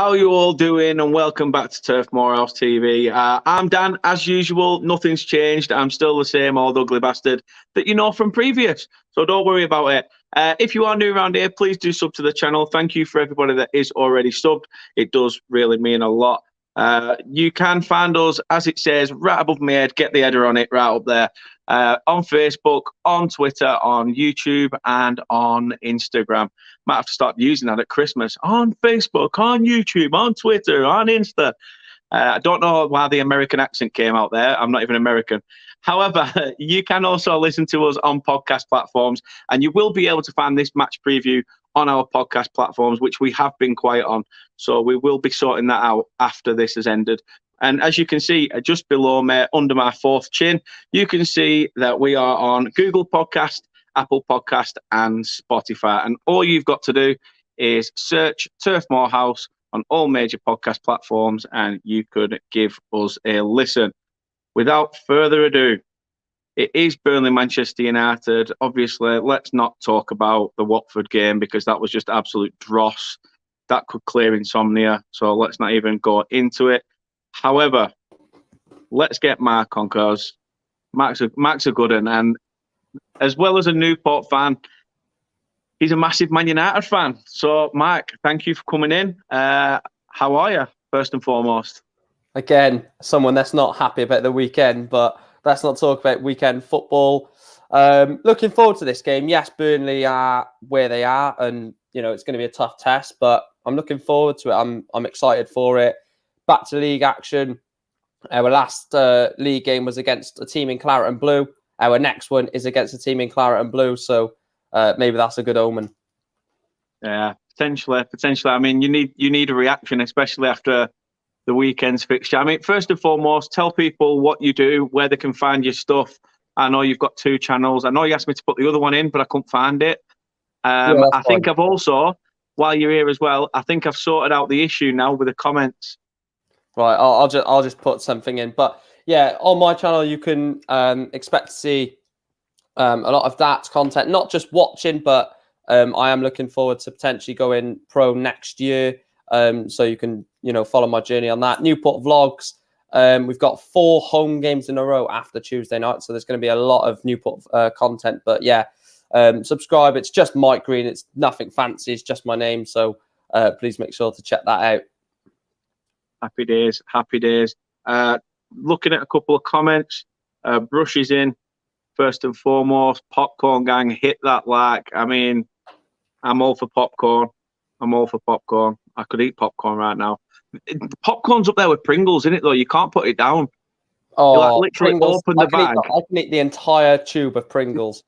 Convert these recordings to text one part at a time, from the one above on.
How are you all doing? And welcome back to Turf Moor TV. I'm Dan, as usual. Nothing's changed. I'm still the same old ugly bastard that you know from previous. So don't worry about it. If you are new around here, please do sub to the channel. Thank you for everybody that is already subbed. It does really mean a lot. You can find us, as it says, right above my head. Get the header on it, right up there. On Facebook, on Twitter, on YouTube, and on Instagram. Might have to start using that at Christmas. On Facebook, on YouTube, on Twitter, on Insta. I don't know why the American accent came out there. I'm not even American. However, you can also listen to us on podcast platforms, and you will be able to find this match preview on our podcast platforms, which we have been quiet on. So we will be sorting that out after this has ended. And as you can see, just below me, under my fourth chin, you can see that we are on Google Podcast, Apple Podcast, and Spotify. And all you've got to do is search Turf Moor House on all major podcast platforms, and you could give us a listen. Without further ado, it is Burnley Manchester United. Obviously, let's not talk about the Watford game because that was just absolute dross. That could clear insomnia, so let's not even go into it. However, let's get Mark on, because Mark's a good one, and as well as a Newport fan, he's a massive Man United fan. So, Mark, thank you for coming in. How are you, first and foremost? Again, someone that's not happy about the weekend, but let's not talk about weekend football. Looking forward to this game. Yes, Burnley are where they are, and it's going to be a tough test, but I'm looking forward to it. I'm excited for it. Back to league action. Our last league game was against a team in claret and blue. Our next one is against a team in claret and blue, so maybe that's a good omen. Yeah, potentially. I mean, you need a reaction, especially after the weekend's fixture. I mean, first and foremost, tell people what you do, where they can find your stuff. I know you've got 2 channels. I know you asked me to put the other one in, but I couldn't find it. I think I've also, while you're here as well, I think I've sorted out the issue now with the comments. Right, I'll just put something in. But yeah, on my channel, you can expect to see a lot of that content, not just watching, but I am looking forward to potentially going pro next year. So you can, follow my journey on that. Newport vlogs. We've got 4 home games in a row after Tuesday night. So there's going to be a lot of Newport content. But yeah, subscribe. It's just Mike Green. It's nothing fancy. It's just my name. So please make sure to check that out. Happy days. Looking at a couple of comments. Brush is in. First and foremost, Popcorn Gang, hit that like. I mean, I'm all for popcorn. I could eat popcorn right now. Popcorn's up there with Pringles, isn't it, though? You can't put it down. Oh, literally Pringles, open the bag. I can eat the entire tube of Pringles.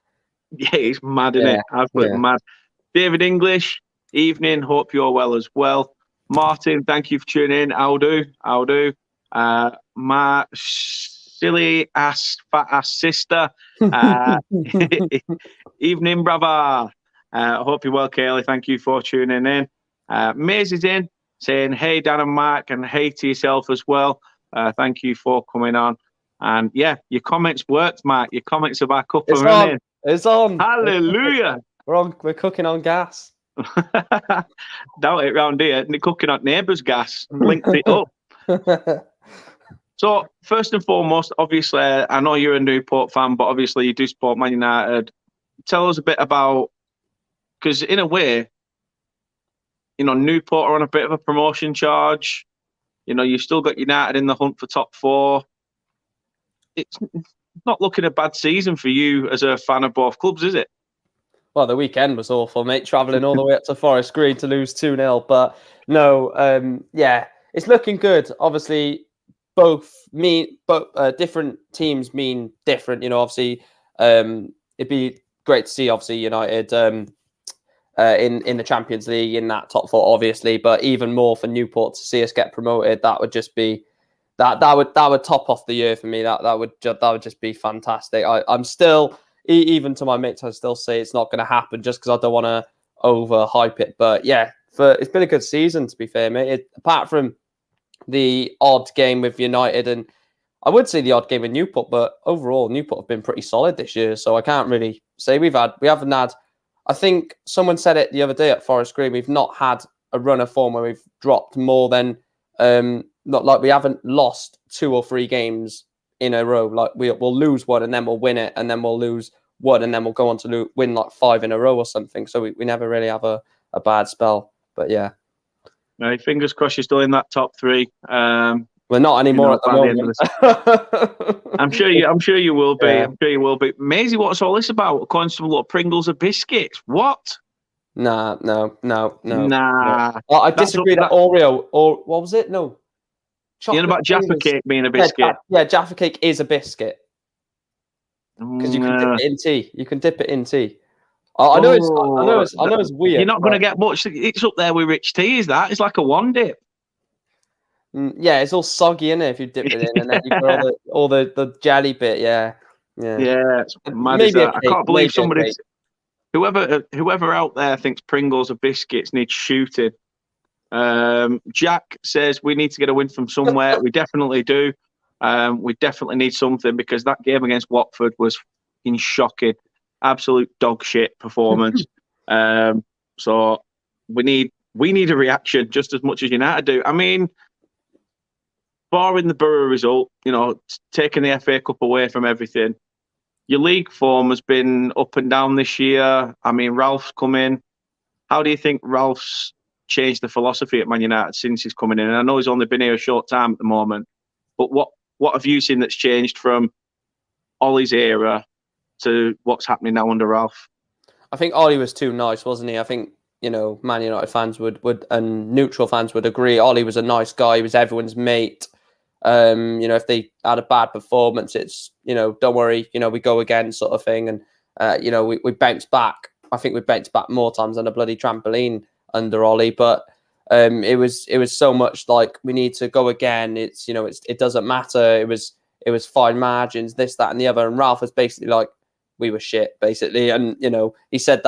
Yeah, it's mad, isn't it? Absolutely mad. David English, evening. Hope you're well as well. Martin, thank you for tuning in. How do? My silly ass, fat ass sister. Evening, brother. Hope you're well, Kaylee. Thank you for tuning in. Maze is in, saying, hey, Dan and Mark, and hey to yourself as well. Thank you for coming on. And yeah, your comments worked, Mark. Your comments are back up and running. It's on. Hallelujah. We're cooking on gas. Doubt it round here. They're cooking on neighbours' gas. Linked it up. So, first and foremost, obviously, I know you're a Newport fan, but obviously you do support Man United. Tell us a bit about, because in a way, Newport are on a bit of a promotion charge. You've still got United in the hunt for top 4. It's not looking a bad season for you as a fan of both clubs, is it? Well, the weekend was awful, mate. Travelling all the way up to Forest Green to lose 2-0. But no, yeah, it's looking good. Obviously, both different teams mean different. Obviously, it'd be great to see, obviously, United in the Champions League in that top 4, obviously. But even more for Newport to see us get promoted, that would just be that would top off the year for me. That would just be fantastic. I'm still. Even to my mates, I still say it's not going to happen just because I don't want to overhype it. But yeah, it's been a good season, to be fair, mate. Apart from the odd game with United, and I would say the odd game with Newport, but overall, Newport have been pretty solid this year. So I can't really say we haven't had. I think someone said it the other day at Forest Green. We've not had a run of form where we've dropped more than not like we haven't lost 2 or 3 games in a row. Like we'll lose one and then we'll win it, and then we'll lose one and then we'll go on to win like 5 in a row or something. So we never really have a bad spell. But yeah, right, fingers crossed you're still in that top 3. we're not anymore at the moment. I'm sure you will be. Yeah. I'm sure you will be. Maisie, what's all this about? According to some little Pringles of biscuits. What? No. Nah. I disagree that Oreo, or what was it? No. You know about Jaffa cake being a biscuit? Yeah, Jaffa cake is a biscuit. Because you can dip it in tea. You can dip it in tea. I know it's weird. You're not going to get much. It's up there with rich tea, is that? It's like a one dip. Yeah, it's all soggy in it if you dip it in, and then you got all the jelly bit. Yeah. It's mad as that. I can't believe somebody, whoever out there thinks Pringles are biscuits needs shooting. Jack says we need to get a win from somewhere. We definitely do. We definitely need something, because that game against Watford was fucking shocking. Absolute dog shit performance. So we need a reaction just as much as United do. I mean, barring the Borough result, taking the FA Cup away from everything, your league form has been up and down this year. I mean, Ralph's come in. How do you think Ralph's changed the philosophy at Man United since he's coming in? And I know he's only been here a short time at the moment, but what have you seen that's changed from Ollie's era to what's happening now under Ralph? I think Ollie was too nice, wasn't he? I think, Man United fans would and neutral fans would agree. Ollie was a nice guy. He was everyone's mate. If they had a bad performance, it's, don't worry, we go again sort of thing. And, we bounced back. I think we bounced back more times than a bloody trampoline under Ollie. But it was so much like, we need to go again. It's, it doesn't matter. It was fine margins, this, that, and the other. And Ralph was basically like, we were shit, basically. And, he said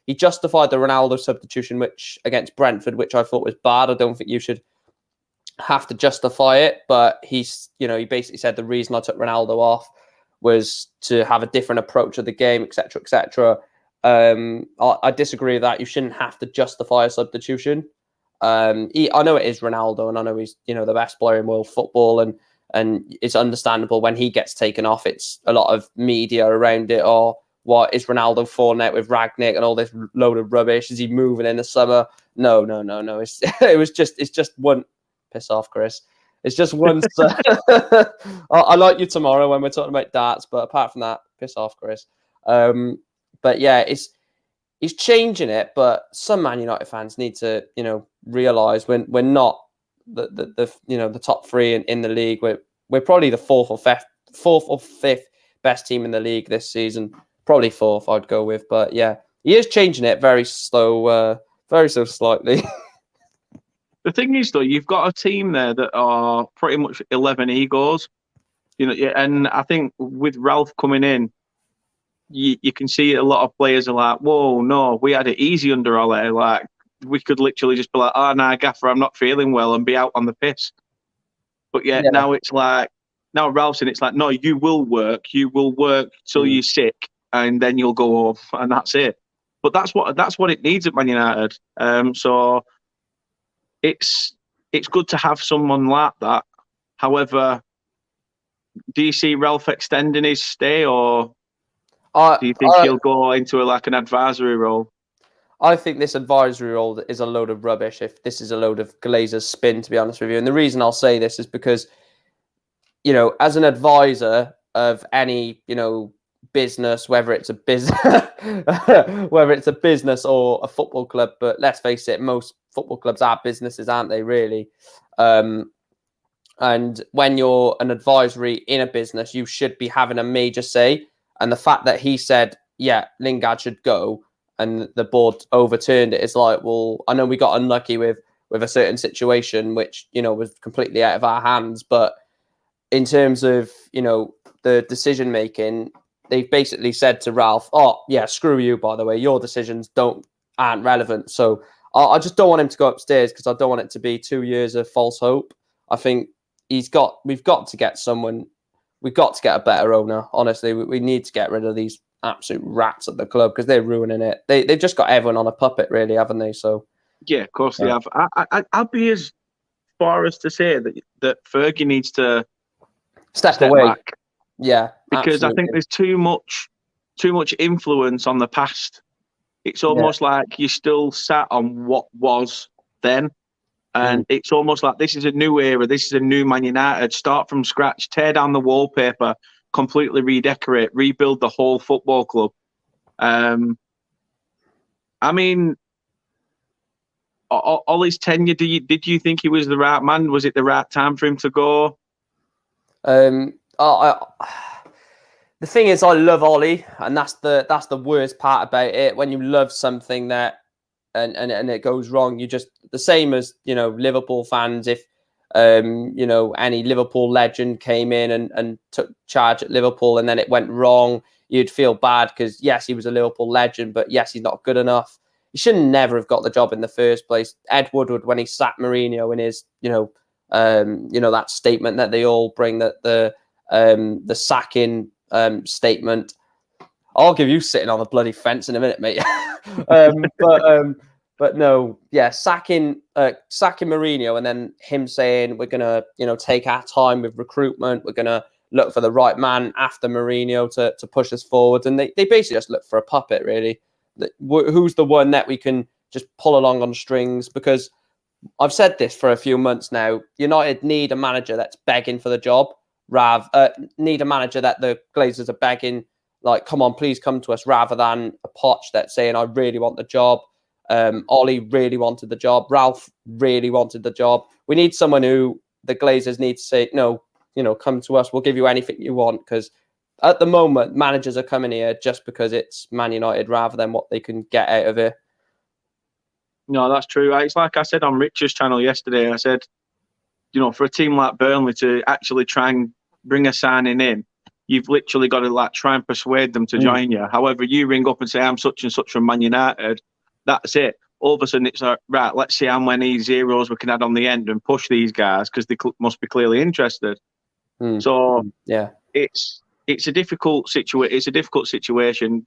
he justified the Ronaldo substitution, which against Brentford, which I thought was bad. I don't think you should have to justify it, but he basically said the reason I took Ronaldo off was to have a different approach of the game, etc., etc. I disagree with that. You shouldn't have to justify a substitution. I know it is Ronaldo, and I know he's the best player in world football, and it's understandable when he gets taken off. It's a lot of media around it, or what is Ronaldo falling out with Ragnick and all this load of rubbish? Is he moving in the summer? No. It's just one. Piss off, Chris. It's just one. I like you tomorrow when we're talking about darts, but apart from that, piss off, Chris. But yeah, he's changing it. But some Man United fans need to, realise when we're not the top 3 in the league. We're probably the fourth or fifth best team in the league this season. Probably 4th, I'd go with. But yeah, he is changing it very slow, slightly. The thing is, though, you've got a team there that are pretty much 11 egos, and I think with Ralph coming in, you can see a lot of players are like, whoa, no, we had it easy under Ole. Like, we could literally just be like, oh, nah, Gaffer, I'm not feeling well, and be out on the piss. But yeah, now it's like, now Ralph's in, it's like, no, you will work till you're sick, and then you'll go home, and that's it. But that's what it needs at Man United. So it's good to have someone like that. However, do you see Ralph extending his stay, or do you think he'll go into an advisory role? I think this advisory role is a load of rubbish. If this is a load of Glazer's spin, to be honest with you, and the reason I'll say this is because, as an advisor of any, business, whether it's a business, or a football club, but let's face it, most football clubs are businesses, aren't they? Really. And when you're an advisory in a business, you should be having a major say. And the fact that he said, yeah, Lingard should go, and the board overturned it, is like, well, I know we got unlucky with a certain situation, which, was completely out of our hands. But in terms of, the decision making, they've basically said to Ralph, oh, yeah, screw you, by the way, your decisions aren't relevant. So I just don't want him to go upstairs, because I don't want it to be 2 years of false hope. I think we've got to get someone. We've got to get a better owner. Honestly, we need to get rid of these absolute rats at the club, because they're ruining it. They've just got everyone on a puppet, really, haven't they? So Yeah, of course they have. I'd be as far as to say that Fergie needs to Step step away. back, Yeah, because I absolutely. think there's too much influence on the past. It's almost like you're still sat on what was then. And it's almost like this is a new era. This is a new Man United. Start from scratch, tear down the wallpaper, completely redecorate, rebuild the whole football club. I mean, all his tenure, did you think he was the right man? Was it the right time for him to go? The thing is, I love Ollie, and that's the worst part about it. When you love something that and it goes wrong, you just the same as Liverpool fans. If any Liverpool legend came in and took charge at Liverpool, and then it went wrong, you'd feel bad because yes, he was a Liverpool legend, but yes, he's not good enough. He should never have got the job in the first place. Ed Woodward, when he sacked Mourinho in his that statement that they all bring, that the sacking statement. I'll give you sitting on the bloody fence in a minute, mate. But no, yeah, sacking Mourinho, and then him saying we're gonna take our time with recruitment. We're gonna look for the right man after Mourinho to push us forward, and they basically just look for a puppet, really. Who's the one that we can just pull along on strings? Because I've said this for a few months now. United need a manager that's begging for the job. Need a manager that the Glazers are begging, like, come on, please come to us, rather than a Poch that's saying, I really want the job. Ollie really wanted the job. Ralph really wanted the job. We need someone who the Glazers need to say, no, come to us. We'll give you anything you want. Because at the moment, managers are coming here just because it's Man United rather than what they can get out of it. No, that's true. It's like I said on Richard's channel yesterday. I said, for a team like Burnley to actually try and bring a signing in, you've literally got to try and persuade them to join you. However, you ring up and say, I'm such and such from Man United, that's it. All of a sudden, it's like, right, let's see how many zeros we can add on the end and push these guys, because they must be clearly interested. So yeah, it's a difficult situation. It's a difficult situation.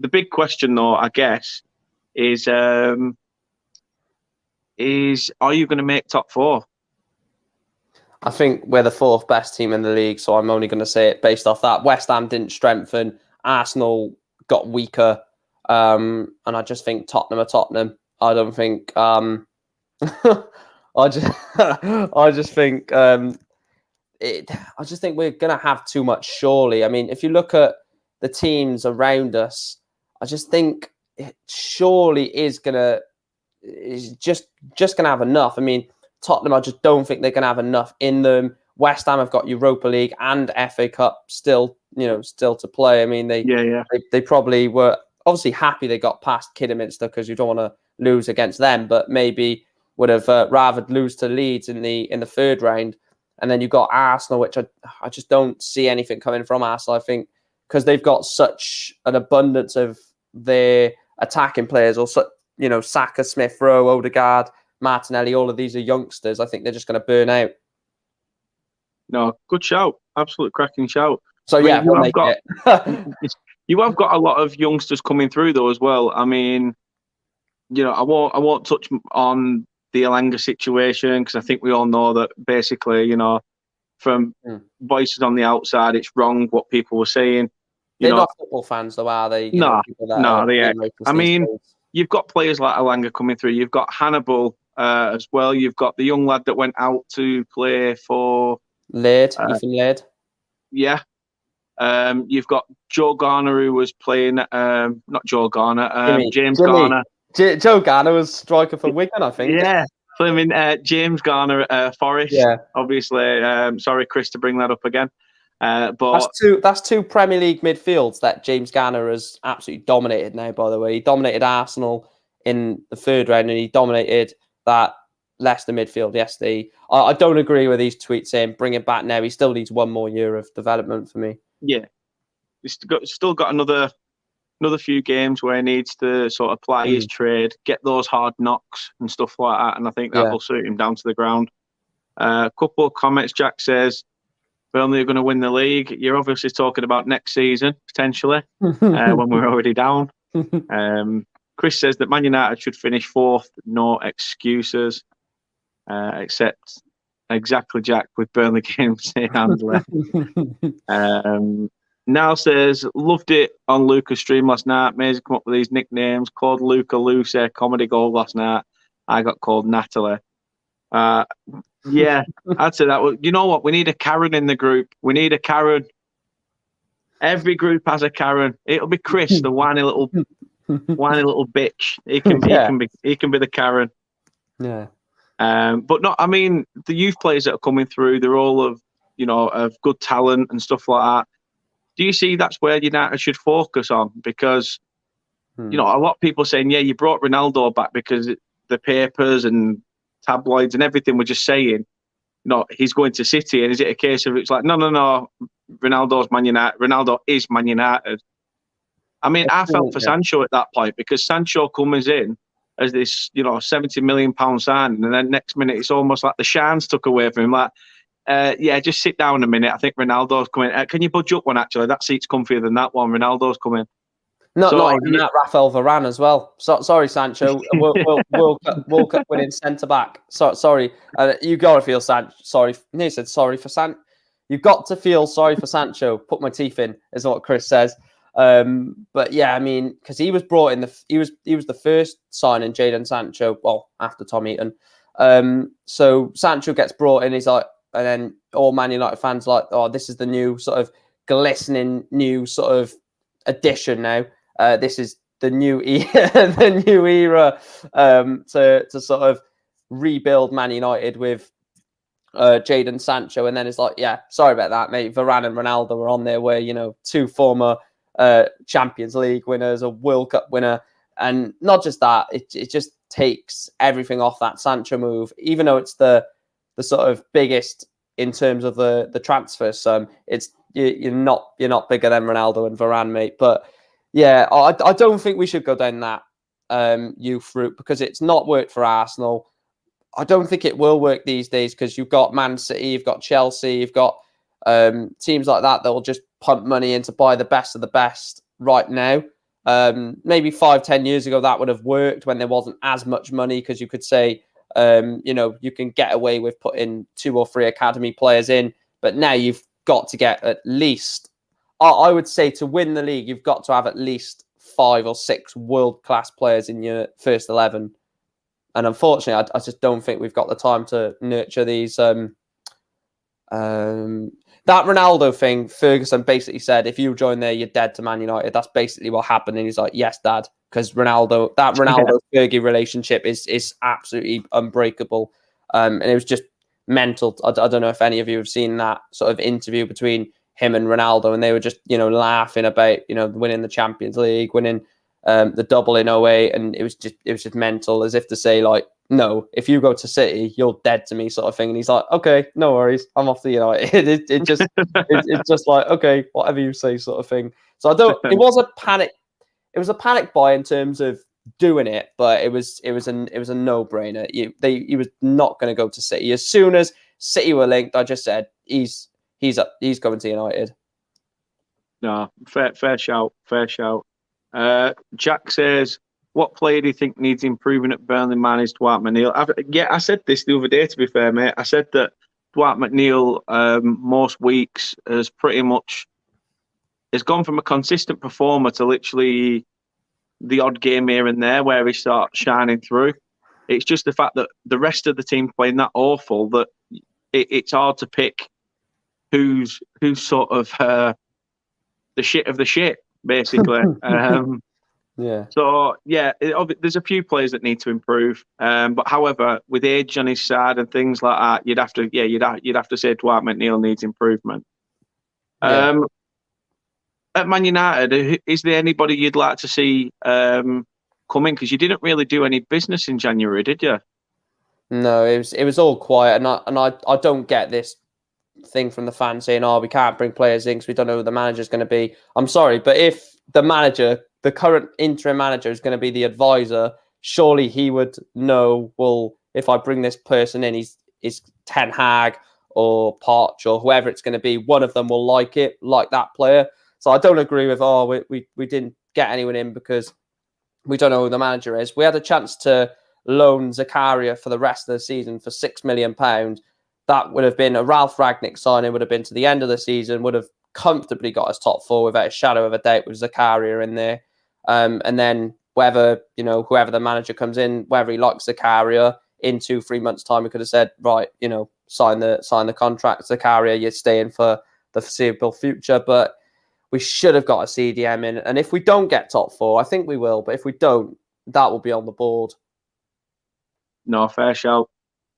The big question, though, I guess, is are you going to make top four? I think we're the fourth best team in the league, so I'm only going to say it based off that. West Ham didn't strengthen. Arsenal got weaker. And I just think Tottenham are Tottenham. I don't think... I just think we're going to have too much, surely. I mean, if you look at the teams around us, I just think it surely is just going to have enough. I mean, Tottenham, I just don't think they're going to have enough in them. West Ham have got Europa League and FA Cup still to play. I mean, they probably were obviously happy they got past Kidderminster, because you don't want to lose against them, but maybe would have rather lose to Leeds in the third round. And then you've got Arsenal, which I just don't see anything coming from Arsenal. I think because they've got such an abundance of their attacking players, or Saka, Smith Rowe, Odegaard, Martinelli, all of these are youngsters. I think they're just going to burn out. No, good shout. Absolute cracking shout. So, you have got a lot of youngsters coming through, though, as well. I mean, I won't touch on the Elanga situation, because I think we all know that basically, from voices on the outside, it's wrong what people were saying. They're not football fans, though, are they? I mean, you've got players like Elanga coming through. You've got Hannibal as well. You've got the young lad that went out to play for Ethan Laird. Yeah. You've got Joe Garner, who was playing, not Joe Garner, James Garner. Joe Garner was striker for Wigan, I think. Yeah. Playing James Garner at Forest. Yeah. Obviously, sorry, Chris, to bring that up again. But that's two Premier League midfields that James Garner has absolutely dominated now, by the way. He dominated Arsenal in the third round, and he dominated that Leicester midfield yesterday. I don't agree with these tweets saying bring it back now. He still needs one more year of development for me. Yeah. He's still got another few games where he needs to sort of apply his trade, get those hard knocks and stuff like that, and I think that will suit him down to the ground. A couple of comments. Jack says, Burnley are going to win the league. You're obviously talking about next season, potentially, when we're already down. Chris says that Man United should finish fourth. No excuses, except exactly Jack with Burnley games in hand left. Now says, loved it on Luca's stream last night. Amazing come up with these nicknames. Called Luca Lucy, comedy gold last night. I got called Natalie. Yeah, I'd say that. You know what? We need a Karen in the group. We need a Karen. Every group has a Karen. It'll be Chris, the whiny little bitch. He can be the Karen. Yeah. But no, I mean, the youth players that are coming through, they're all of good talent and stuff like that. Do you see that's where United should focus on? Because, a lot of people saying, yeah, you brought Ronaldo back because the papers and tabloids and everything were just saying, he's going to City. And is it a case of it's like, no, Ronaldo's Man United. Ronaldo is Man United. I mean, I felt for Sancho at that point because Sancho comes in as this, £70 million signing. And then next minute, it's almost like the shines took away from him. Like, just sit down a minute. I think Ronaldo's coming. Can you budge up one, actually? That seat's comfier than that one. Ronaldo's coming. Not even that, Rafael Varane as well. Sorry, Sancho. World Cup winning centre-back. Sorry. You got to feel sorry. No, said sorry for Sancho. You've got to feel sorry for Sancho. Put my teeth in, is what Chris says. But yeah, I mean, because he was brought in, he was the first signing, Jadon Sancho, well, after Tom Eaton. So Sancho gets brought in, he's like, and then all Man United fans are like, oh, this is the new sort of glistening new sort of addition now. This is the new the new era to sort of rebuild Man United with Jadon Sancho. And then it's like, yeah, sorry about that, mate. Varane and Ronaldo were on their way, two former Champions League winners, a World Cup winner. And not just that, it just takes everything off that Sancho move, even though it's the sort of biggest in terms of the transfer sum. It's you're not bigger than Ronaldo and Varane, mate. But yeah, I don't think we should go down that youth route because it's not worked for Arsenal. I don't think it will work these days because you've got Man City, you've got Chelsea, you've got teams like that will just pump money in to buy the best of the best right now. Maybe 5-10 years ago that would have worked when there wasn't as much money because you could say, you can get away with putting 2 or 3 academy players in. But now you've got to get at least, I would say to win the league, you've got to have at least 5 or 6 world-class players in your first 11. And unfortunately, I just don't think we've got the time to nurture these. That Ronaldo thing, Ferguson basically said, if you join there, you're dead to Man United. That's basically what happened. And he's like, yes, Dad. Because Ronaldo-Fergie relationship is absolutely unbreakable. And it was just mental. I don't know if any of you have seen that sort of interview between him and Ronaldo. And they were just, laughing about, winning the Champions League, winning the double in 08. And it was just mental, as if to say, like, no, if you go to City, you're dead to me, sort of thing. And he's like, okay, no worries, I'm off to United. It's just like, okay, whatever you say, sort of thing. So it was a panic. It was a panic buy in terms of doing it, but it was a no-brainer. He was not going to go to City. As soon as City were linked, I just said he's going to United. No, fair shout. Jack says, what player do you think needs improving at Burnley Man is Dwight McNeil? I said this the other day, to be fair, mate. I said that Dwight McNeil, most weeks, has gone from a consistent performer to literally the odd game here and there where he starts shining through. It's just the fact that the rest of the team playing that awful that it's hard to pick who's sort of the shit of the shit, basically. Yeah. So there's a few players that need to improve. But however, with age on his side and things like that, you'd have to say Dwight McNeil needs improvement. Yeah. At Man United, is there anybody you'd like to see come in? Because you didn't really do any business in January, did you? No, it was all quiet, and I don't get this thing from the fans saying, "Oh, we can't bring players in because we don't know who the manager's going to be." I'm sorry, but if the current interim manager, is going to be the advisor, surely he would know. Well, if I bring this person in, he's Ten Hag or Poch or whoever it's going to be. One of them will like that player. So I don't agree with, we didn't get anyone in because We don't know who the manager is. We had a chance to loan Zakaria for the rest of the season for £6 million. That would have been a Ralph Ragnick signing, would have been to the end of the season, would have comfortably got us top four without a shadow of a doubt with Zakaria in there. And then whoever the manager comes in, whether he likes Zakaria, in 2-3 months' time, we could have said, right, sign the contract. Zakaria, you're staying for the foreseeable future. But we should have got a CDM in. And if we don't get top four, I think we will. But if we don't, that will be on the board. No, fair shout.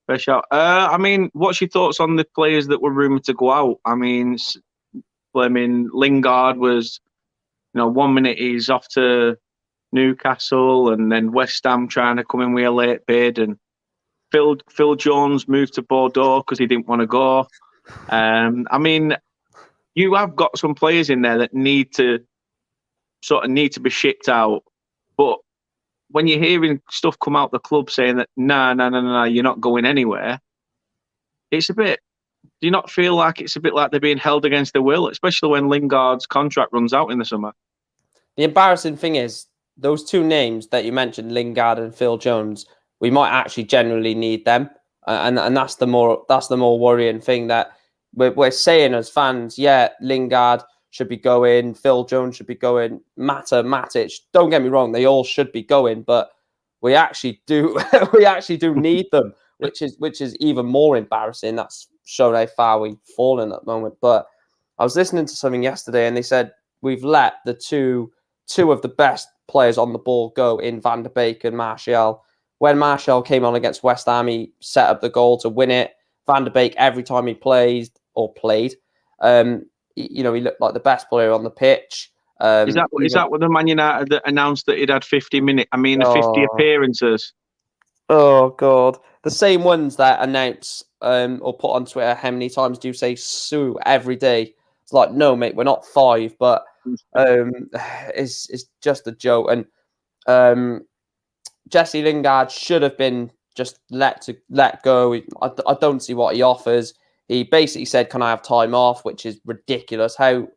Fair shout. I mean, what's your thoughts on the players that were rumoured to go out? I mean, Lingard was, 1 minute he's off to Newcastle, and then West Ham trying to come in with a late bid, and Phil Jones moved to Bordeaux because he didn't want to go. I mean, you have got some players in there that need to be shipped out, but when you're hearing stuff come out the club saying that no, you're not going anywhere, it's a bit. Do you not feel like it's a bit like they're being held against their will, especially when Lingard's contract runs out in the summer? The embarrassing thing is those two names that you mentioned, Lingard and Phil Jones, we might actually generally need them, and that's the more worrying thing, that we're saying as fans, yeah, Lingard should be going, Phil Jones should be going, Matic. Don't get me wrong, they all should be going, but we actually do need them, which is even more embarrassing. That's showing how far we've fallen at the moment. But I was listening to something yesterday, and they said we've let the two of the best players on the ball go in Van der Beek and Martial. When Martial came on against West Ham, he set up the goal to win it. Van der Beek, every time he played, he looked like the best player on the pitch. Is that what the Man United that announced that he'd had 50 appearances? Oh God, the same ones that announce or put on Twitter, how many times do you say "Sue" every day? It's like, no, mate, we're not 5, but it's just a joke. And Jesse Lingard should have been just let go. I don't see what he offers. He basically said, "Can I have time off?" which is ridiculous. How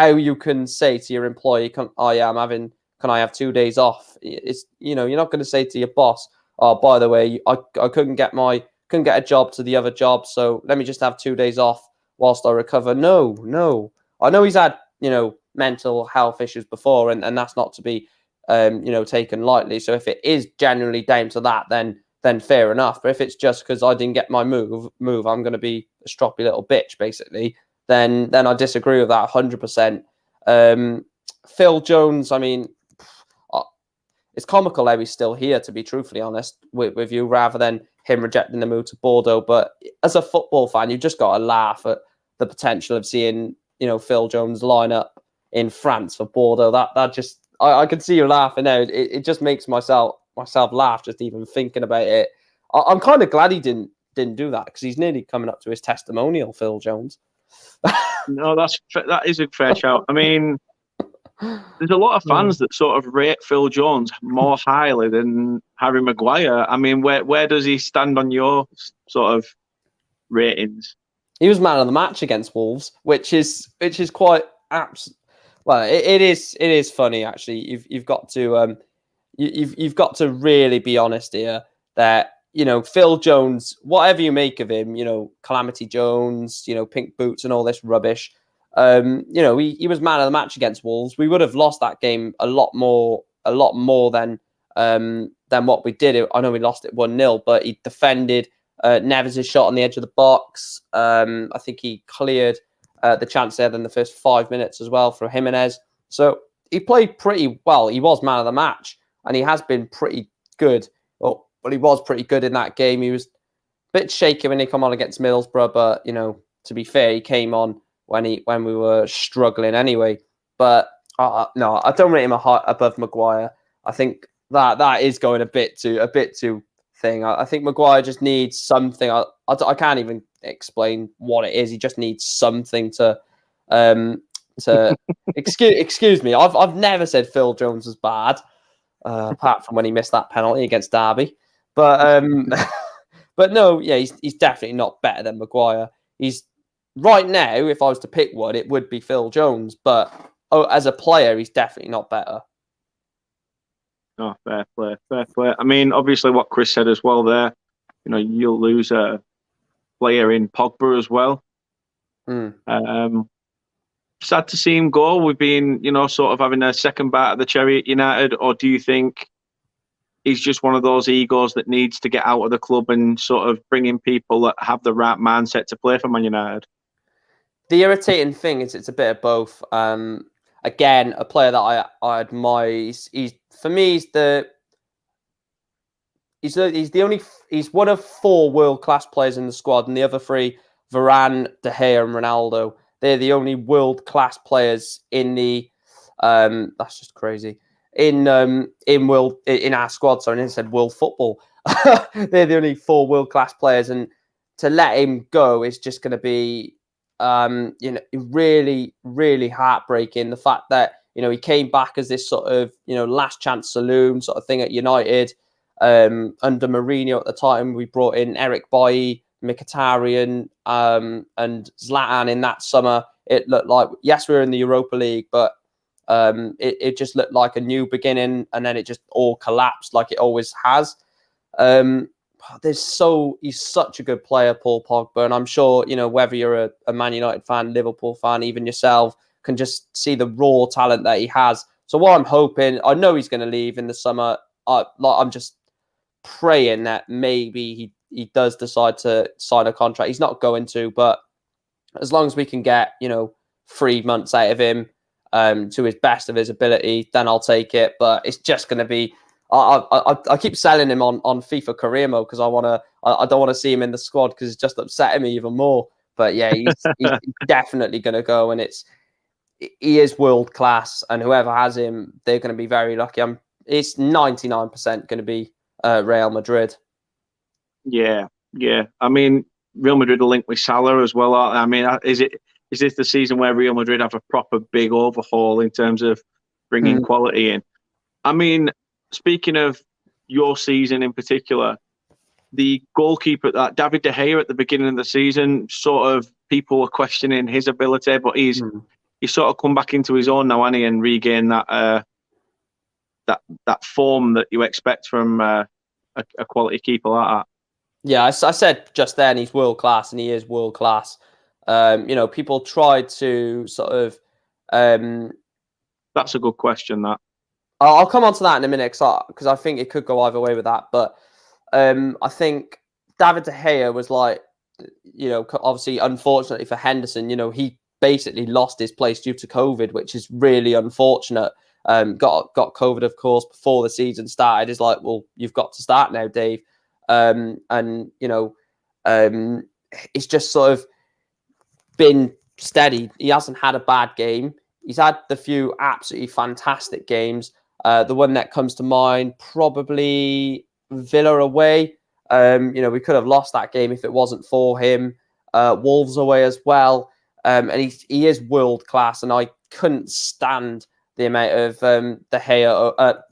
you can say to your employee, "Can I have 2 days off?" It's you're not going to say to your boss, "Oh, by the way, I couldn't get a job to the other job, so let me just have 2 days off whilst I recover." No. I know he's had mental health issues before, and that's not to be taken lightly. So if it is genuinely down to that, then fair enough. But if it's just because I didn't get my move, I'm going to be a stroppy little bitch, basically, then I disagree with that 100%. Phil Jones, I mean, it's comical how he's still here, to be truthfully honest with you, rather than him rejecting the move to Bordeaux. But as a football fan, you've just got to laugh at the potential of seeing Phil Jones line up in France for Bordeaux. That just I can see you laughing now. It just makes myself laugh just even thinking about it. I'm kind of glad he didn't do that, because he's nearly coming up to his testimonial, Phil Jones. No, that is a fair shout. I mean, there's a lot of fans that sort of rate Phil Jones more highly than Harry Maguire. I mean, where does he stand on your sort of ratings? He was man of the match against Wolves, which is quite well. It is funny, actually. You've got to you've got to really be honest here that Phil Jones, whatever you make of him, Calamity Jones, pink boots and all this rubbish. He was man of the match against Wolves. We would have lost that game a lot more than what we did. I know we lost it 1-0, but he defended Neves' shot on the edge of the box. I think he cleared the chance there in the first 5 minutes as well for Jimenez. So he played pretty well. He was man of the match, and he has been pretty good. Well, he was pretty good in that game. He was a bit shaky when he came on against Middlesbrough, but to be fair, he came on when we were struggling anyway. But no, I don't rate him above Maguire. I think that is going a bit too thing. I think Maguire just needs something. I can't even explain what it is. He just needs something to excuse me. I've never said Phil Jones was bad, apart from when he missed that penalty against Derby. But but no, yeah, he's definitely not better than Maguire. He's right now, if I was to pick one, it would be Phil Jones. But as a player, he's definitely not better. Oh, fair play, fair play. I mean, obviously, what Chris said as well there. You'll lose a player in Pogba as well. Mm. Sad to see him go. We've been, sort of having a second bite of the cherry at United, or do you think he's just one of those egos that needs to get out of the club and sort of bring in people that have the right mindset to play for Man United? The irritating thing is it's a bit of both. Again, a player that I admire. For me, he's one of 4 world class players in the squad, and the other 3, Varane, De Gea, and Ronaldo. They're the only world class players in the. That's just crazy. In our squad. Sorry, I said world football. They're the only 4 world class players, and to let him go is just going to be, really, really heartbreaking. The fact that he came back as this sort of last chance saloon sort of thing at United. Under Mourinho at the time, we brought in Eric Bailly, Mkhitaryan, and Zlatan in that summer. It looked like, yes, we were in the Europa League, but it just looked like a new beginning, and then it just all collapsed like it always has. He's such a good player, Paul Pogba, and I'm sure whether you're a Man United fan, Liverpool fan, even yourself, can just see the raw talent that he has. So what I'm hoping, I know he's going to leave in the summer. I'm just praying that maybe he does decide to sign a contract. He's not going to, but as long as we can get 3 months out of him to his best of his ability, then I'll take it. But it's just going to be. I keep selling him on FIFA career mode because I don't want to see him in the squad because it's just upsetting me even more. But yeah, he's definitely going to go, and he is world class, and whoever has him, they're going to be very lucky. It's 99% going to be Real Madrid. Yeah. I mean, Real Madrid are linked with Salah as well. I mean, is this the season where Real Madrid have a proper big overhaul in terms of bringing quality in? I mean, speaking of your season in particular, the goalkeeper, that David De Gea at the beginning of the season, sort of people were questioning his ability, but he's sort of come back into his own now, hasn't he, and regained that form that you expect from a quality keeper like that. Yeah, I said just then he's world class, and he is world class. People tried to sort of. That's a good question. That I'll come on to that in a minute because I think it could go either way with that. But I think David De Gea was like, obviously, unfortunately for Henderson, he basically lost his place due to COVID, which is really unfortunate. Got COVID, of course, before the season started. It's like, well, you've got to start now, Dave. It's just sort of been steady. He hasn't had a bad game. He's had the few absolutely fantastic games. The one that comes to mind, probably Villa away. We could have lost that game if it wasn't for him. Wolves away as well. And he is world class, and I couldn't stand the amount of De Gea,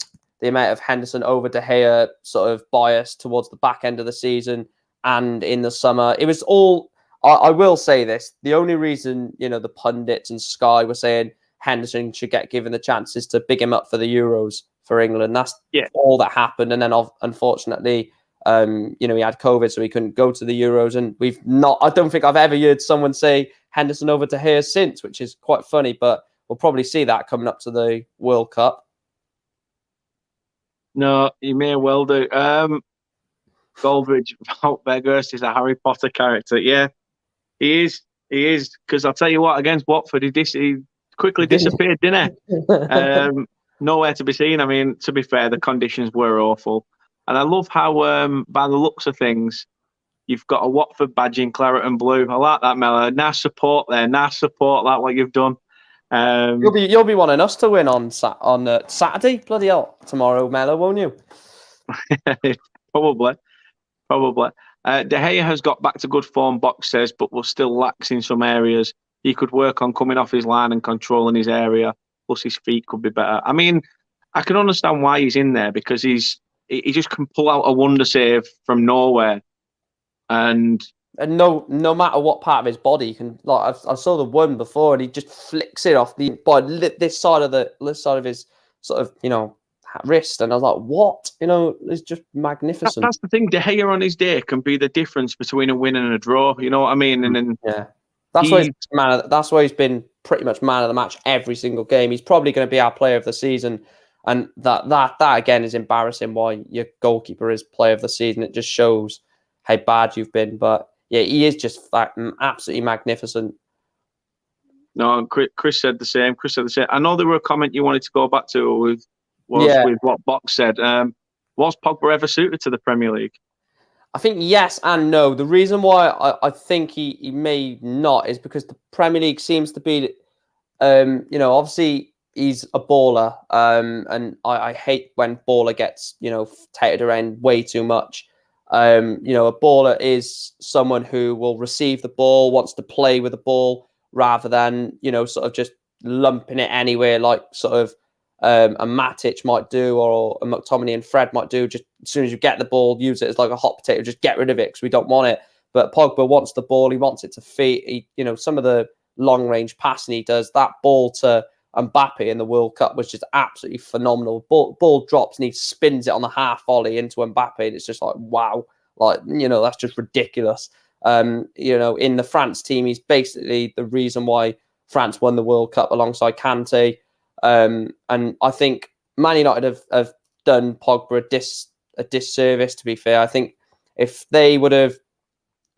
the amount of Henderson over De Gea sort of bias towards the back end of the season and in the summer. It was all. I will say this: the only reason the pundits and Sky were saying Henderson should get given the chance is to big him up for the Euros for England. That's all that happened, and then unfortunately, he had COVID, so he couldn't go to the Euros. And we've not. I don't think I've ever heard someone say Henderson over De Gea since, which is quite funny. But we'll probably see that coming up to the World Cup. No, you may well do. Goldbridge Veghurst is a Harry Potter character. Yeah, he is. He is. Because I'll tell you what, against Watford, he quickly disappeared, didn't he? Nowhere to be seen. I mean, to be fair, the conditions were awful. And I love how, by the looks of things, you've got a Watford badge in claret and blue. I like that, Mello. Nice support there. Nice support, like what you've done. You'll be wanting us to win on Saturday, bloody hell, tomorrow, Mello, won't you? Probably. De Gea has got back to good form, Box says, but will still lacks in some areas. He could work on coming off his line and controlling his area. Plus, his feet could be better. I mean, I can understand why he's in there because he just can pull out a wonder save from nowhere, and no matter what part of his body, he can. Like I saw the one before, and he just flicks it off this side of his sort of wrist, and I was like, what? It's just magnificent. That's the thing. De Gea on his day can be the difference between a win and a draw. You know what I mean? And then that's why he's been pretty much man of the match every single game. He's probably going to be our player of the season, and that again is embarrassing. Why your goalkeeper is player of the season? It just shows how bad you've been. But yeah, he is just absolutely magnificent. No, Chris said the same. I know there were a comment you wanted to go back to with what Box said. Was Pogba ever suited to the Premier League? I think yes and no. The reason why I think he may not is because the Premier League seems to be, obviously he's a baller, and I hate when baller gets, touted around way too much. A baller is someone who will receive the ball, wants to play with the ball, rather than, sort of just lumping it anywhere like sort of a Matic might do, or a McTominay and Fred might do. Just as soon as you get the ball, use it as like a hot potato, just get rid of it because we don't want it. But Pogba wants the ball, he wants it to feet. Some of the long range passing he does, that ball to Mbappe in the World Cup was just absolutely phenomenal. Ball drops and he spins it on the half volley into Mbappe, and it's just like, wow, that's just ridiculous. In the France team, he's basically the reason why France won the World Cup alongside Kante. And I think Man United have done Pogba a disservice, to be fair. I think if they would have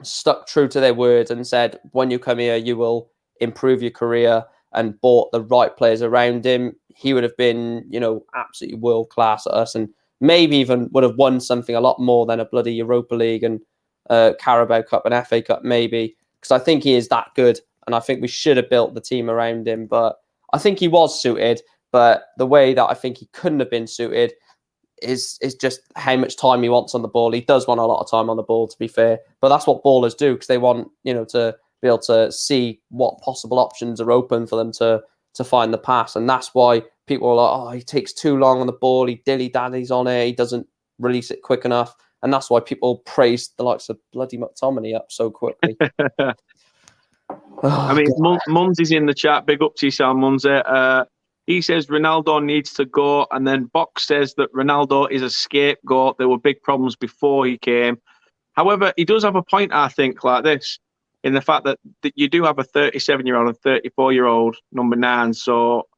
stuck true to their word and said, when you come here, you will improve your career, and bought the right players around him, he would have been, absolutely world class at us, and maybe even would have won something a lot more than a bloody Europa League and Carabao Cup and FA Cup, maybe, because I think he is that good, and I think we should have built the team around him. But I think he was suited, but the way that I think he couldn't have been suited is just how much time he wants on the ball. He does want a lot of time on the ball, to be fair, but that's what ballers do, because they want, to be able to see what possible options are open for them to find the pass. And that's why people are like, oh, he takes too long on the ball, he dilly-dallies on it, he doesn't release it quick enough. And that's why people praise the likes of bloody McTominay up so quickly. I mean, Munzy's in the chat. Big up to you, Sam Munzy. He says Ronaldo needs to go, and then Box says that Ronaldo is a scapegoat. There were big problems before he came. However, he does have a point, I think, like this, in the fact that you do have a 37-year-old and 34-year-old number 9. So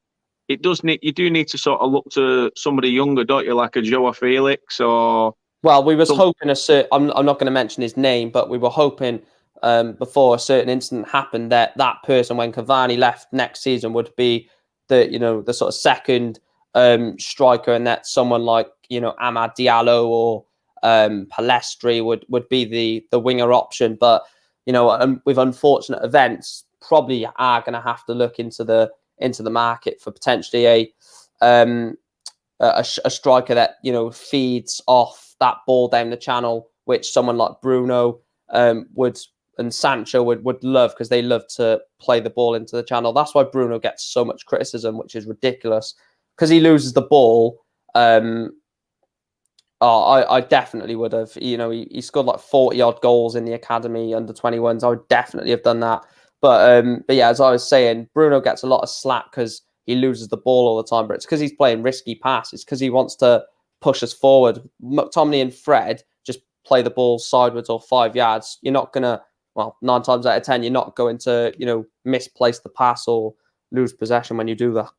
you do need to sort of look to somebody younger, don't you, like a Joao Felix or. Well, we was hoping I'm not going to mention his name, but we were hoping before a certain incident happened that person, when Cavani left next season, would be the sort of second striker, and that someone like Amad Diallo or Palestri would be the winger option. But with unfortunate events, probably are going to have to look into the market for potentially a striker that feeds off that ball down the channel, which someone like Bruno would, and Sancho would love, because they love to play the ball into the channel. That's why Bruno gets so much criticism, which is ridiculous, because he loses the ball. I definitely would have. He scored like 40 odd goals in the academy under 21s. I would definitely have done that. But yeah, as I was saying, Bruno gets a lot of slack because he loses the ball all the time. But it's because he's playing risky passes, because he wants to push us forward. McTominay and Fred just play the ball sideways or 5 yards. You're not gonna, 9 times out of 10, you're not going to misplace the pass or lose possession when you do that.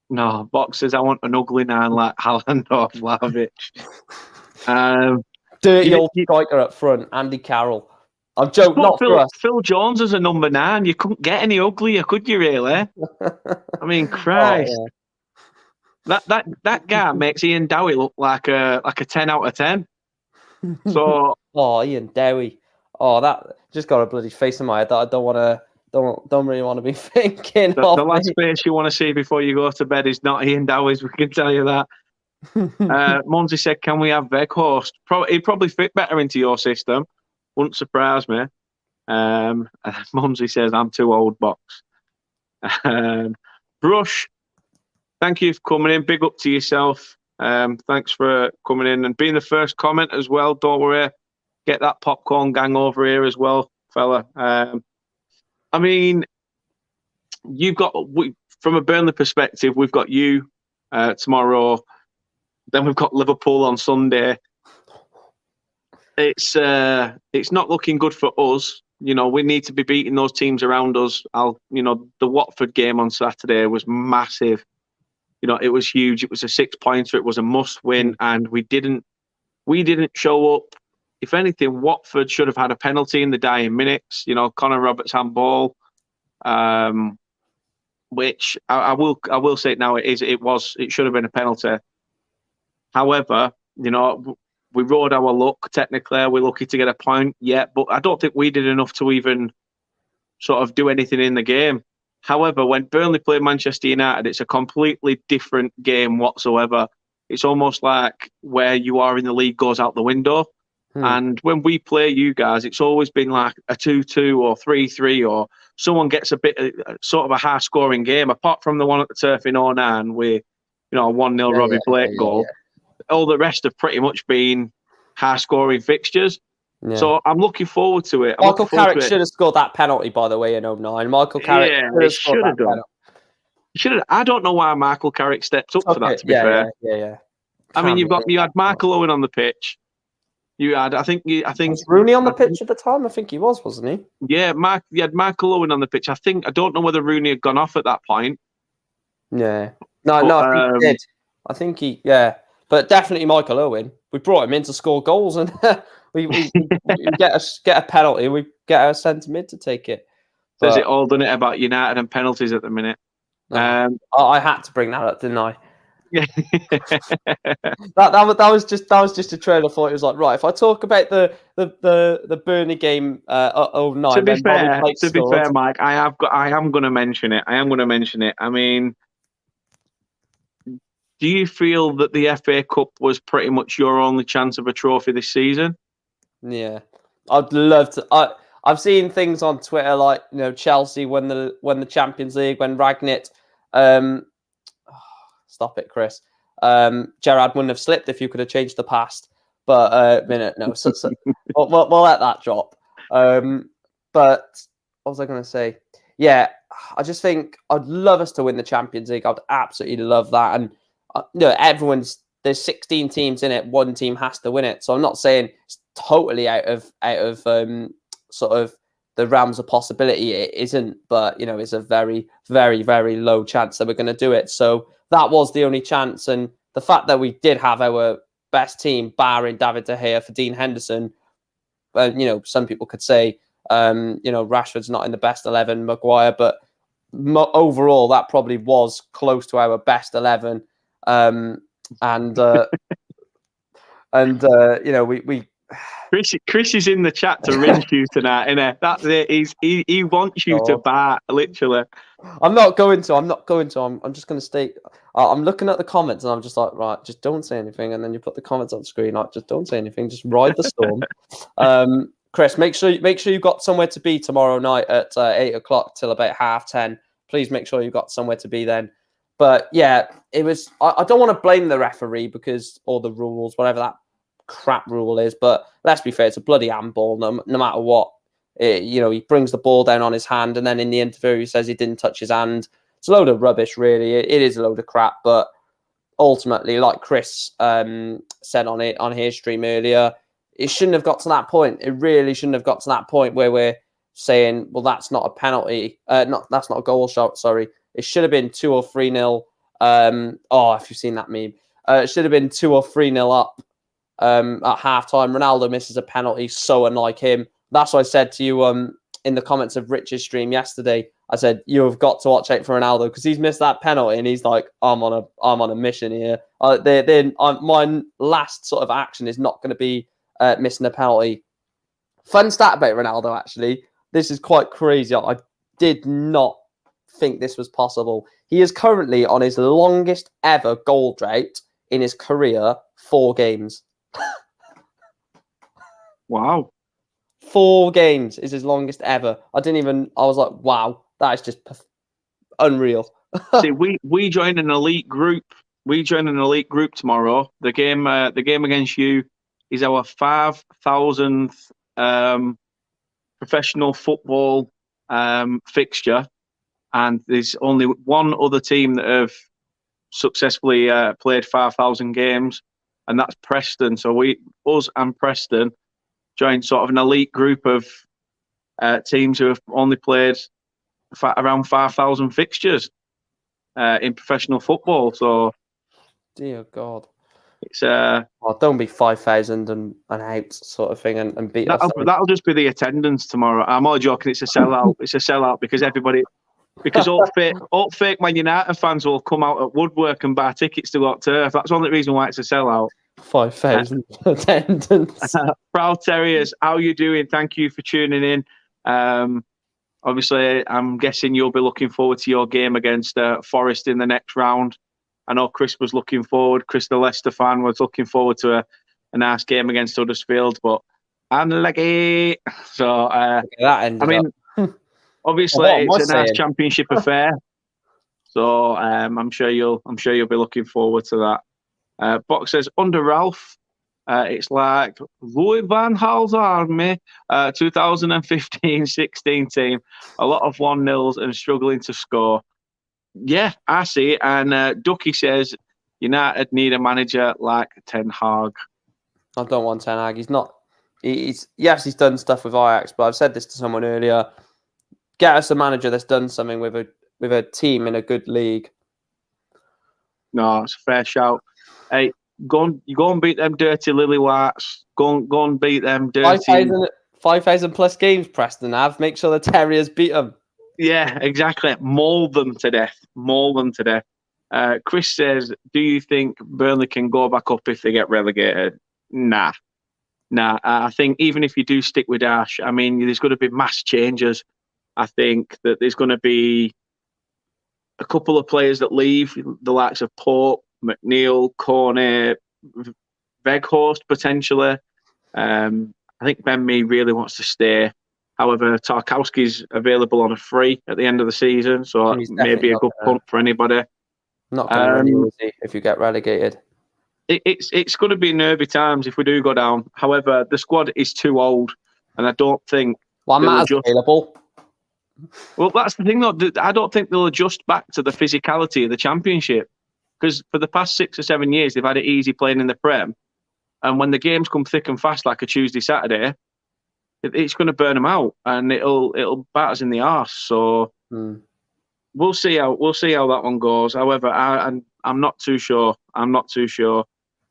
No, Box says I want an ugly 9 like Haaland or Vlahovic. Dirty old striker up front, Andy Carroll. I'm joking. Not for us. Phil Jones as a number 9. You couldn't get any uglier, could you? Really? I mean, Christ. Oh, yeah. That guy makes Ian Dowie look like a 10 out of 10. So. Ian Dowie. Oh, that just got a bloody face in my head that I don't really want to be thinking. The last face you want to see before you go to bed is not Ian Dowie's. We can tell you that. Munzy said, "Can we have Weghorst? He'd probably fit better into your system. Wouldn't surprise me." Munzy says, "I'm too old, Box." Brush, thank you for coming in. Big up to yourself. Thanks for coming in and being the first comment as well. Don't worry. Get that popcorn gang over here as well, fella. I mean, from a Burnley perspective, we've got you tomorrow Then we've got Liverpool on Sunday. It's not looking good for us. We need to be beating those teams around us. The Watford game on Saturday was massive. It was huge. It was a 6-pointer. It was a must-win, and we didn't show up. If anything, Watford should have had a penalty in the dying minutes. Connor Roberts handball, which I will say it now. It should have been a penalty. However, we rode our luck. Technically, we're lucky to get a point. Yeah, but I don't think we did enough to even sort of do anything in the game. However, when Burnley play Manchester United, it's a completely different game whatsoever. It's almost like where you are in the league goes out the window. And when we play you guys, it's always been like a 2-2 or 3-3, or someone gets a bit sort of a high-scoring game. Apart from the one at the Turf in 2009 with a 1-0 Robbie Blake goal, all the rest have pretty much been high-scoring fixtures. Yeah. So I'm looking forward to it. Michael Carrick should have scored that penalty, by the way, in 2009. Michael Carrick should have done. I don't know why Michael Carrick stepped up for that, to be fair. Yeah. I mean, you had Michael Owen on the pitch. I think was Rooney on the pitch at the time? I think he was, wasn't he? Yeah, you had Michael Owen on the pitch. I don't know whether Rooney had gone off at that point. Yeah. No, I think he did. I think but definitely Michael Owen. We brought him in to score goals, and we get a penalty. We get our centre mid to take it. Says it all, done it about United and penalties at the minute. I had to bring that up, didn't I? Yeah. that was just a trailer for it. It was like, right, if I talk about the Burnley game 09. To be fair, Mike, I am going to mention it. I mean, do you feel that the FA Cup was pretty much your only chance of a trophy this season? Yeah, I'd love to. I've seen things on Twitter like Chelsea when the Champions League, when Ragnick. Stop it, Chris. Gerrard wouldn't have slipped if you could have changed the past. But no. So we'll let that drop. But what was I going to say? Yeah, I just think I'd love us to win the Champions League. I'd absolutely love that. And there's 16 teams in it. One team has to win it. So I'm not saying it's totally out of sort of the realms of possibility. It isn't, but it's a very, very, very low chance that we're going to do it. So that was the only chance, and the fact that we did have our best team, barring David De Gea, for Dean Henderson. Some people could say, Rashford's not in the best 11, Maguire, but overall that probably was close to our best 11. We. Chris is in the chat to rinse you tonight, innit? That's it. He wants you to bat, literally. I'm not going to. I'm just going to state. I'm looking at the comments and I'm just like, right, just don't say anything. And then you put the comments on the screen, like, just don't say anything. Just ride the storm. Chris, make sure you've got somewhere to be tomorrow night at 8:00 till about 10:30. Please make sure you've got somewhere to be then. But yeah, it was. I don't want to blame the referee or the rules, whatever that crap rule is, but let's be fair, it's a bloody handball no matter what. He brings the ball down on his hand, and then in the interview he says he didn't touch his hand. It's a load of rubbish, really. It is a load of crap, but ultimately, like Chris said on his stream earlier, it shouldn't have got to that point. It really shouldn't have got to that point where we're saying, well, that's not a penalty, that's not a goal shot, sorry. It should have been 2 or 3-0. If you've seen that meme, it should have been 2 or 3-0 up at halftime. Ronaldo misses a penalty, so unlike him. That's what I said to you in the comments of Rich's stream yesterday. I said you have got to watch out for Ronaldo because he's missed that penalty and he's like, I'm on a mission here. My last sort of action is not going to be missing a penalty. Fun stat about Ronaldo, actually. This is quite crazy. I did not think this was possible. He is currently on his longest ever goal drought in his career, 4 games. Wow. 4 games is his longest ever. I was like, wow, that is just unreal. See, we join an elite group. We join an elite group tomorrow. The game against you is our 5,000th professional football fixture, and there's only one other team that have successfully played 5,000 games, and that's Preston. So us and Preston joined sort of an elite group of teams who have only played around 5,000 fixtures in professional football. So, dear God, it's don't be 5,000 and out sort of thing and beat us. That'll just be the attendance tomorrow. I'm all joking. It's a sellout. It's a sellout because all fake Man United fans will come out at Woodwork and buy tickets to go at Turf. That's the only reason why it's a sellout. 5,000 attendance. Proud Terriers, how are you doing? Thank you for tuning in. Obviously, I'm guessing you'll be looking forward to your game against Forest in the next round. I know Chris was looking forward. Chris, the Leicester fan, was looking forward to a nice game against Huddersfield, but unlucky. So that ended up. Obviously, it's a nice championship affair. So I'm sure you'll be looking forward to that. Box says under Ralph, it's like Louis van Gaal's army, 2015-16 team. A lot of 1-0s and struggling to score. Yeah, I see it. And Ducky says United need a manager like Ten Hag. I don't want Ten Hag. He's not. He's done stuff with Ajax, but I've said this to someone earlier. Get us a manager that's done something with a team in a good league. No, it's a fair shout. Hey, go and beat them dirty Lily Whites. Go and beat them dirty. 5,000 plus games, Preston have. Make sure the Terriers beat them. Yeah, exactly. Maul them to death. Chris says, do you think Burnley can go back up if they get relegated? Nah. I think even if you do stick with Ash, I mean, there's going to be mass changes. I think that there's going to be a couple of players that leave, the likes of Pope, McNeil, Cornet, Veghorst potentially. I think Ben Mee really wants to stay. However, Tarkowski's available on a free at the end of the season, so maybe a good punt for anybody. Not going to really if you get relegated. It's going to be nervy times if we do go down. However, the squad is too old, and I don't think. Well, Matt's available. Well, that's the thing, though. I don't think they'll adjust back to the physicality of the Championship, because for the past 6 or 7 years they've had it easy playing in the Prem, and when the games come thick and fast, like a Tuesday, Saturday, it's going to burn them out, and it'll bite us in the arse. So we'll see how that one goes. However, I'm not too sure.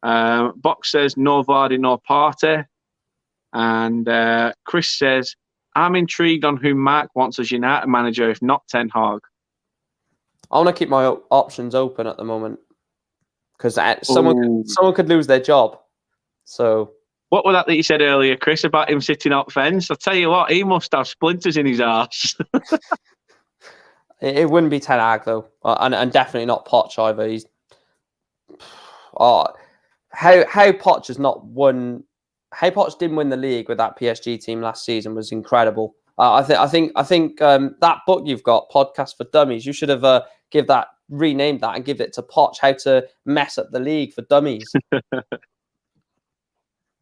Box says no Vardy, no Partey, and Chris says I'm intrigued on who Mark wants as United manager, if not Ten Hag. I want to keep my options open at the moment because someone could lose their job. So. What was that you said earlier, Chris, about him sitting out fence? I'll tell you what, he must have splinters in his arse. It wouldn't be Ten Hag, though. And definitely not Poch either. He's... how Poch has not won... How Poch didn't win the league with that PSG team last season was incredible. I think that book you've got, Podcast for Dummies, you should have renamed that and give it to Poch, how to mess up the league for dummies.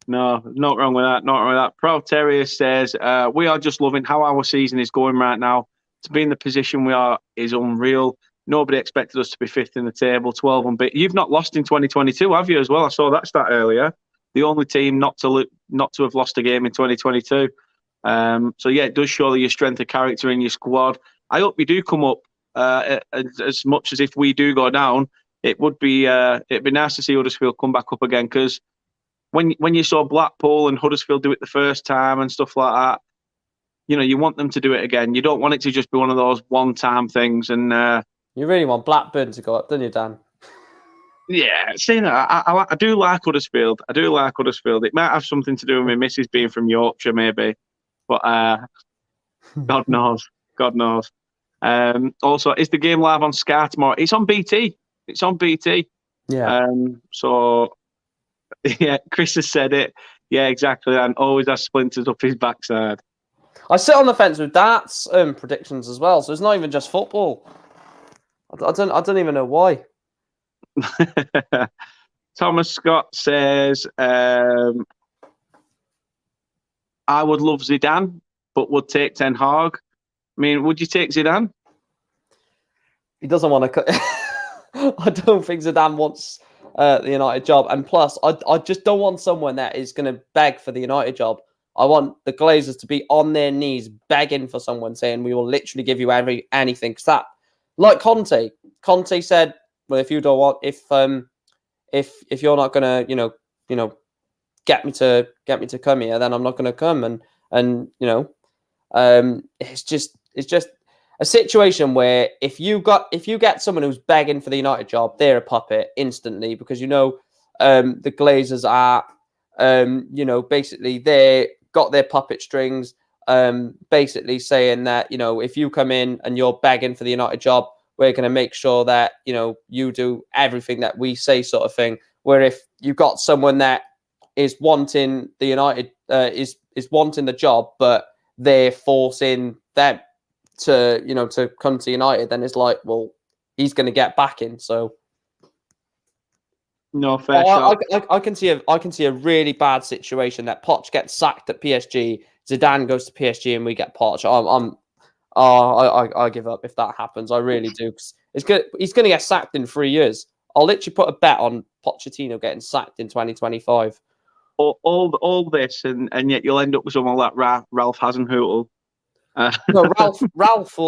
No, not wrong with that. Proud Terrier says, we are just loving how our season is going right now. To be in the position we are is unreal. Nobody expected us to be fifth in the table, 12 unbeaten. You've not lost in 2022, have you, as well? I saw that stat earlier. The only team not to have lost a game in 2022. So, yeah, it does show your strength of character in your squad. I hope you do come up as much as if we do go down. It'd be nice to see Huddersfield come back up again, because when you saw Blackpool and Huddersfield do it the first time and stuff like that, you want them to do it again. You don't want it to just be one of those one-time things. And you really want Blackburn to go up, don't you, Dan? Yeah, saying that, I do like Huddersfield. It might have something to do with my missus being from Yorkshire, maybe. But God knows. Also, is the game live on Sky tomorrow? It's on BT. Yeah. So... Yeah, Chris has said it. Yeah, exactly. And always has splinters up his backside. I sit on the fence with darts predictions as well. So it's not even just football. I don't even know why. Thomas Scott says, I would love Zidane, but would take Ten Hag. I mean, would you take Zidane? He doesn't want to. I don't think Zidane wants the United job. And plus, I just don't want someone that is going to beg for the United job. I want the Glazers to be on their knees begging for someone, saying we will literally give you anything. Because that, like Conte said, well, if you don't want, if you're not gonna, get me to come here, then I'm not gonna come. And it's just a situation where if you get someone who's begging for the United job, they're a puppet instantly, because the Glazers are basically they got their puppet strings, basically saying that if you come in and you're begging for the United job, we're going to make sure that you do everything that we say, sort of thing. Where if you've got someone that is wanting the United is wanting the job, but they're forcing them to come to United, then it's like, well, he's going to get backing. So no, fair shot. I can see a really bad situation that Poch gets sacked at PSG, Zidane goes to PSG, and we get Poch. I give up if that happens. I really do. He's going to get sacked in 3 years. I'll literally put a bet on Pochettino getting sacked in 2025. All this, and yet you'll end up with someone like Ralph Hasenhüttl. No, Ralph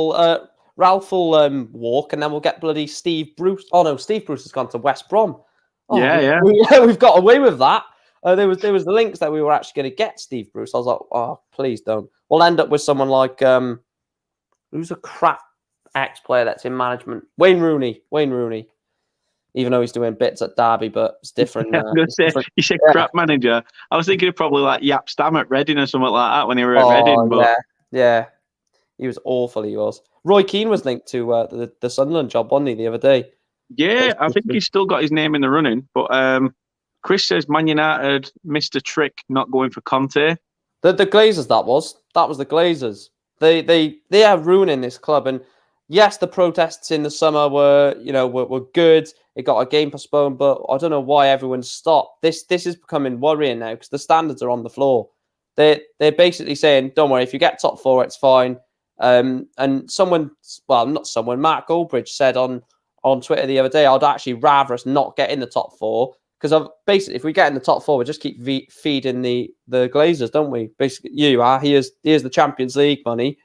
will walk, and then we'll get bloody Steve Bruce. Oh no, Steve Bruce has gone to West Brom. Oh, yeah. We've got away with that. There was the links that we were actually going to get Steve Bruce. I was like, oh, please don't. We'll end up with someone like who's a crap ex-player that's in management? Wayne Rooney. Even though he's doing bits at Derby, but it's different. I was going to say, you said crap manager. I was thinking of probably like Yap Stam at Reading or something like that when he were at Reading. But yeah, he was awful. He was. Roy Keane was linked to the Sunderland job, wasn't he, the other day? Yeah, I think he's still got his name in the running. But Chris says Man United missed a trick not going for Conte. The Glazers, that was the Glazers. They are ruining this club. And yes, the protests in the summer were good. It got a game postponed, but I don't know why everyone stopped. This is becoming worrying now, because the standards are on the floor. They're basically saying, don't worry, if you get top four, it's fine. And Mark Goldbridge said on Twitter the other day, I'd actually rather us not get in the top four, because basically, if we get in the top four, we just keep feeding the Glazers, don't we? Basically, here's the Champions League money.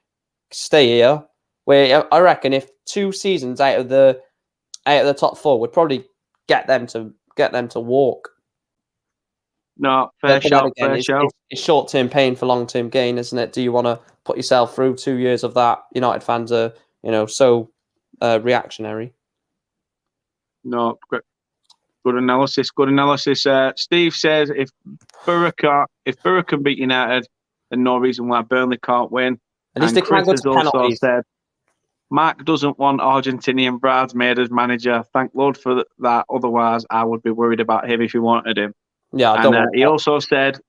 Stay here. Where I reckon if 2 seasons out of the top four would probably get them to walk. No, fair shout. It's short-term pain for long-term gain, isn't it? Do you want to put yourself through 2 years of that? United fans are so reactionary. No, good analysis. Steve says if Borough can beat United, then no reason why Burnley can't win. At least they can't go to penalties. Mark doesn't want Argentinian bridesmaid as manager. Thank Lord for that. Otherwise, I would be worried about him if he wanted him. Yeah,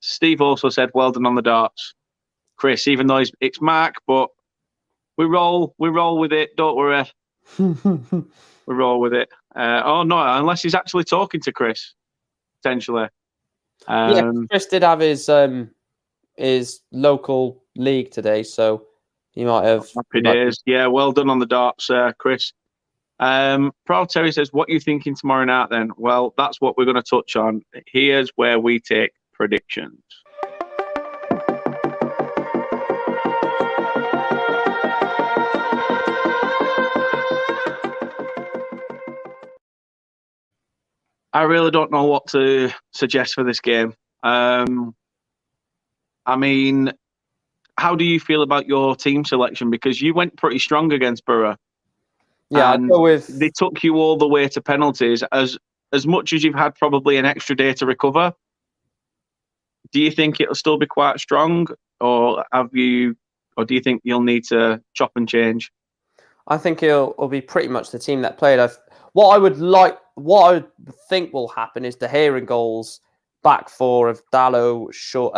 Steve also said, well done on the darts, Chris. Even though it's Mark, but we roll with it. Don't worry, we roll with it. Oh no, unless he's actually talking to Chris, potentially. Chris did have his local league today, so. He might have. Happy days. Yeah, well done on the darts, Chris. Proud Terry says, what are you thinking tomorrow night then? Well, that's what we're going to touch on. Here's where we take predictions. I really don't know what to suggest for this game. I mean, how do you feel about your team selection? Because you went pretty strong against Borough. Yeah, I'd go with. They took you all the way to penalties. As much as you've had probably an extra day to recover, do you think it'll still be quite strong, or do you think you'll need to chop and change? I think it'll be pretty much the team that played. What I think will happen is the Heron goals, back four of Dallow, Shaw,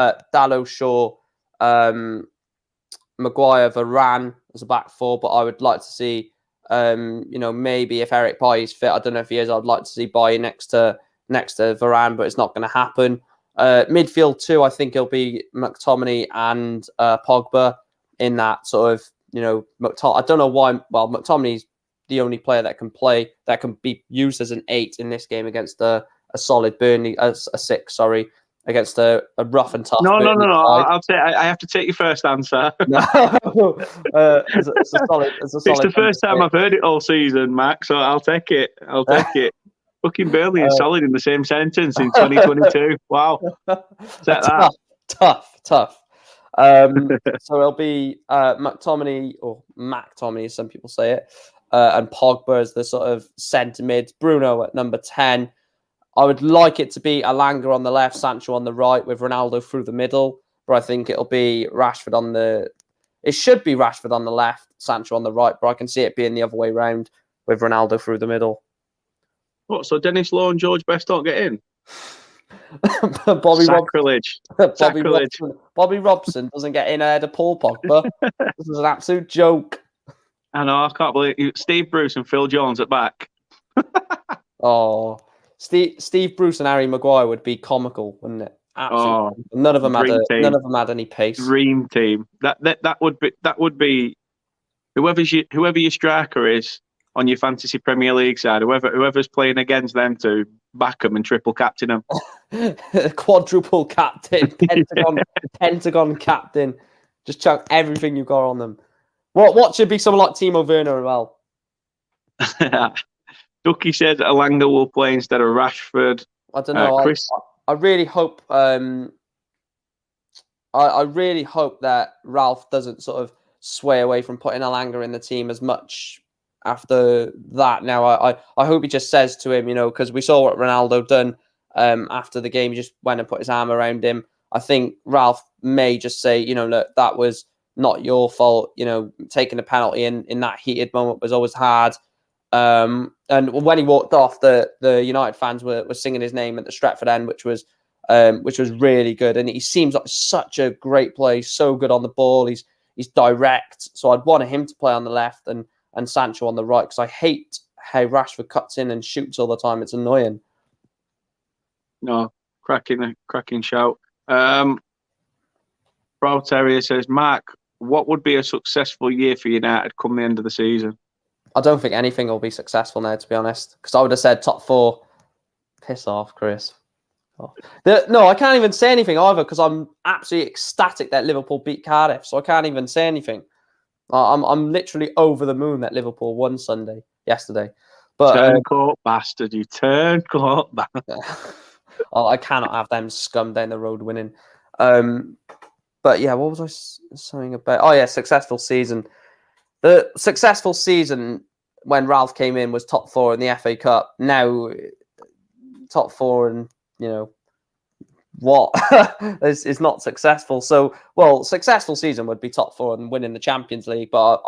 Maguire, Varane as a back four, but I would like to see, maybe if Eric Bailly is fit, I don't know if he is, I'd like to see Bailly next to Varane, but it's not going to happen. Midfield too, I think it'll be McTominay and Pogba in that sort of, I don't know why. Well, McTominay's the only player that can play, that can be used as an 8 in this game against a solid Burnley, as a 6, sorry, against a rough and tough No. Burnley side. I'll say I have to take your first answer. No, it's a solid. It's the first time I've heard it all season, Max. So I'll take it. Fucking Burnley is solid in the same sentence in 2022. Wow, tough. So it'll be McTominay, or McTominay, as some people say it, and Pogba as the sort of centre mid. Bruno at number 10. I would like it to be Alanga on the left, Sancho on the right, with Ronaldo through the middle. But I think it'll be Rashford on the... It should be Rashford on the left, Sancho on the right, but I can see it being the other way round with Ronaldo through the middle. What, so Dennis Law and George Best don't get in? Sacrilege. Sacrilege. Bobby Robson doesn't get in ahead of Paul Pogba. This is an absolute joke. I know, I can't believe it. Steve Bruce and Phil Jones at back. Steve Bruce and Harry Maguire would be comical, wouldn't it? Absolutely. None of them had any pace. Dream team. That would be whoever your striker is on your fantasy Premier League side. Whoever's playing against them, to back them and triple captain them. Quadruple captain, pentagon captain. Just chuck everything you got on them. What should be someone like Timo Werner as well? Ducky said Alanga will play instead of Rashford. I don't know. Chris... I really hope. I really hope that Ralph doesn't sort of sway away from putting Alanga in the team as much after that. Now, I hope he just says to him, because we saw what Ronaldo done after the game. He just went and put his arm around him. I think Ralph may just say, look, that was not your fault. Taking a penalty in that heated moment was always hard. And when he walked off, the United fans were singing his name at the Stretford end, which was really good. And he seems like such a great player. He's so good on the ball. He's direct. So I'd want him to play on the left and Sancho on the right, because I hate how Rashford cuts in and shoots all the time. It's annoying. No, cracking shout. Proud Terrier says, Mark, what would be a successful year for United come the end of the season? I don't think anything will be successful now, to be honest, because I would have said top 4. Piss off, Chris. Oh. No, I can't even say anything either, because I'm absolutely ecstatic that Liverpool beat Cardiff, so I can't even say anything. I'm literally over the moon that Liverpool won yesterday. But turncoat bastard, you turncoat bastard. I cannot have them scum down the road winning. But yeah, what was I saying about? Oh yeah, successful season. The successful season when Ralph came in was top 4 in the FA Cup. Now, top 4 and, what? is not successful. So, successful season would be top 4 and winning the Champions League. But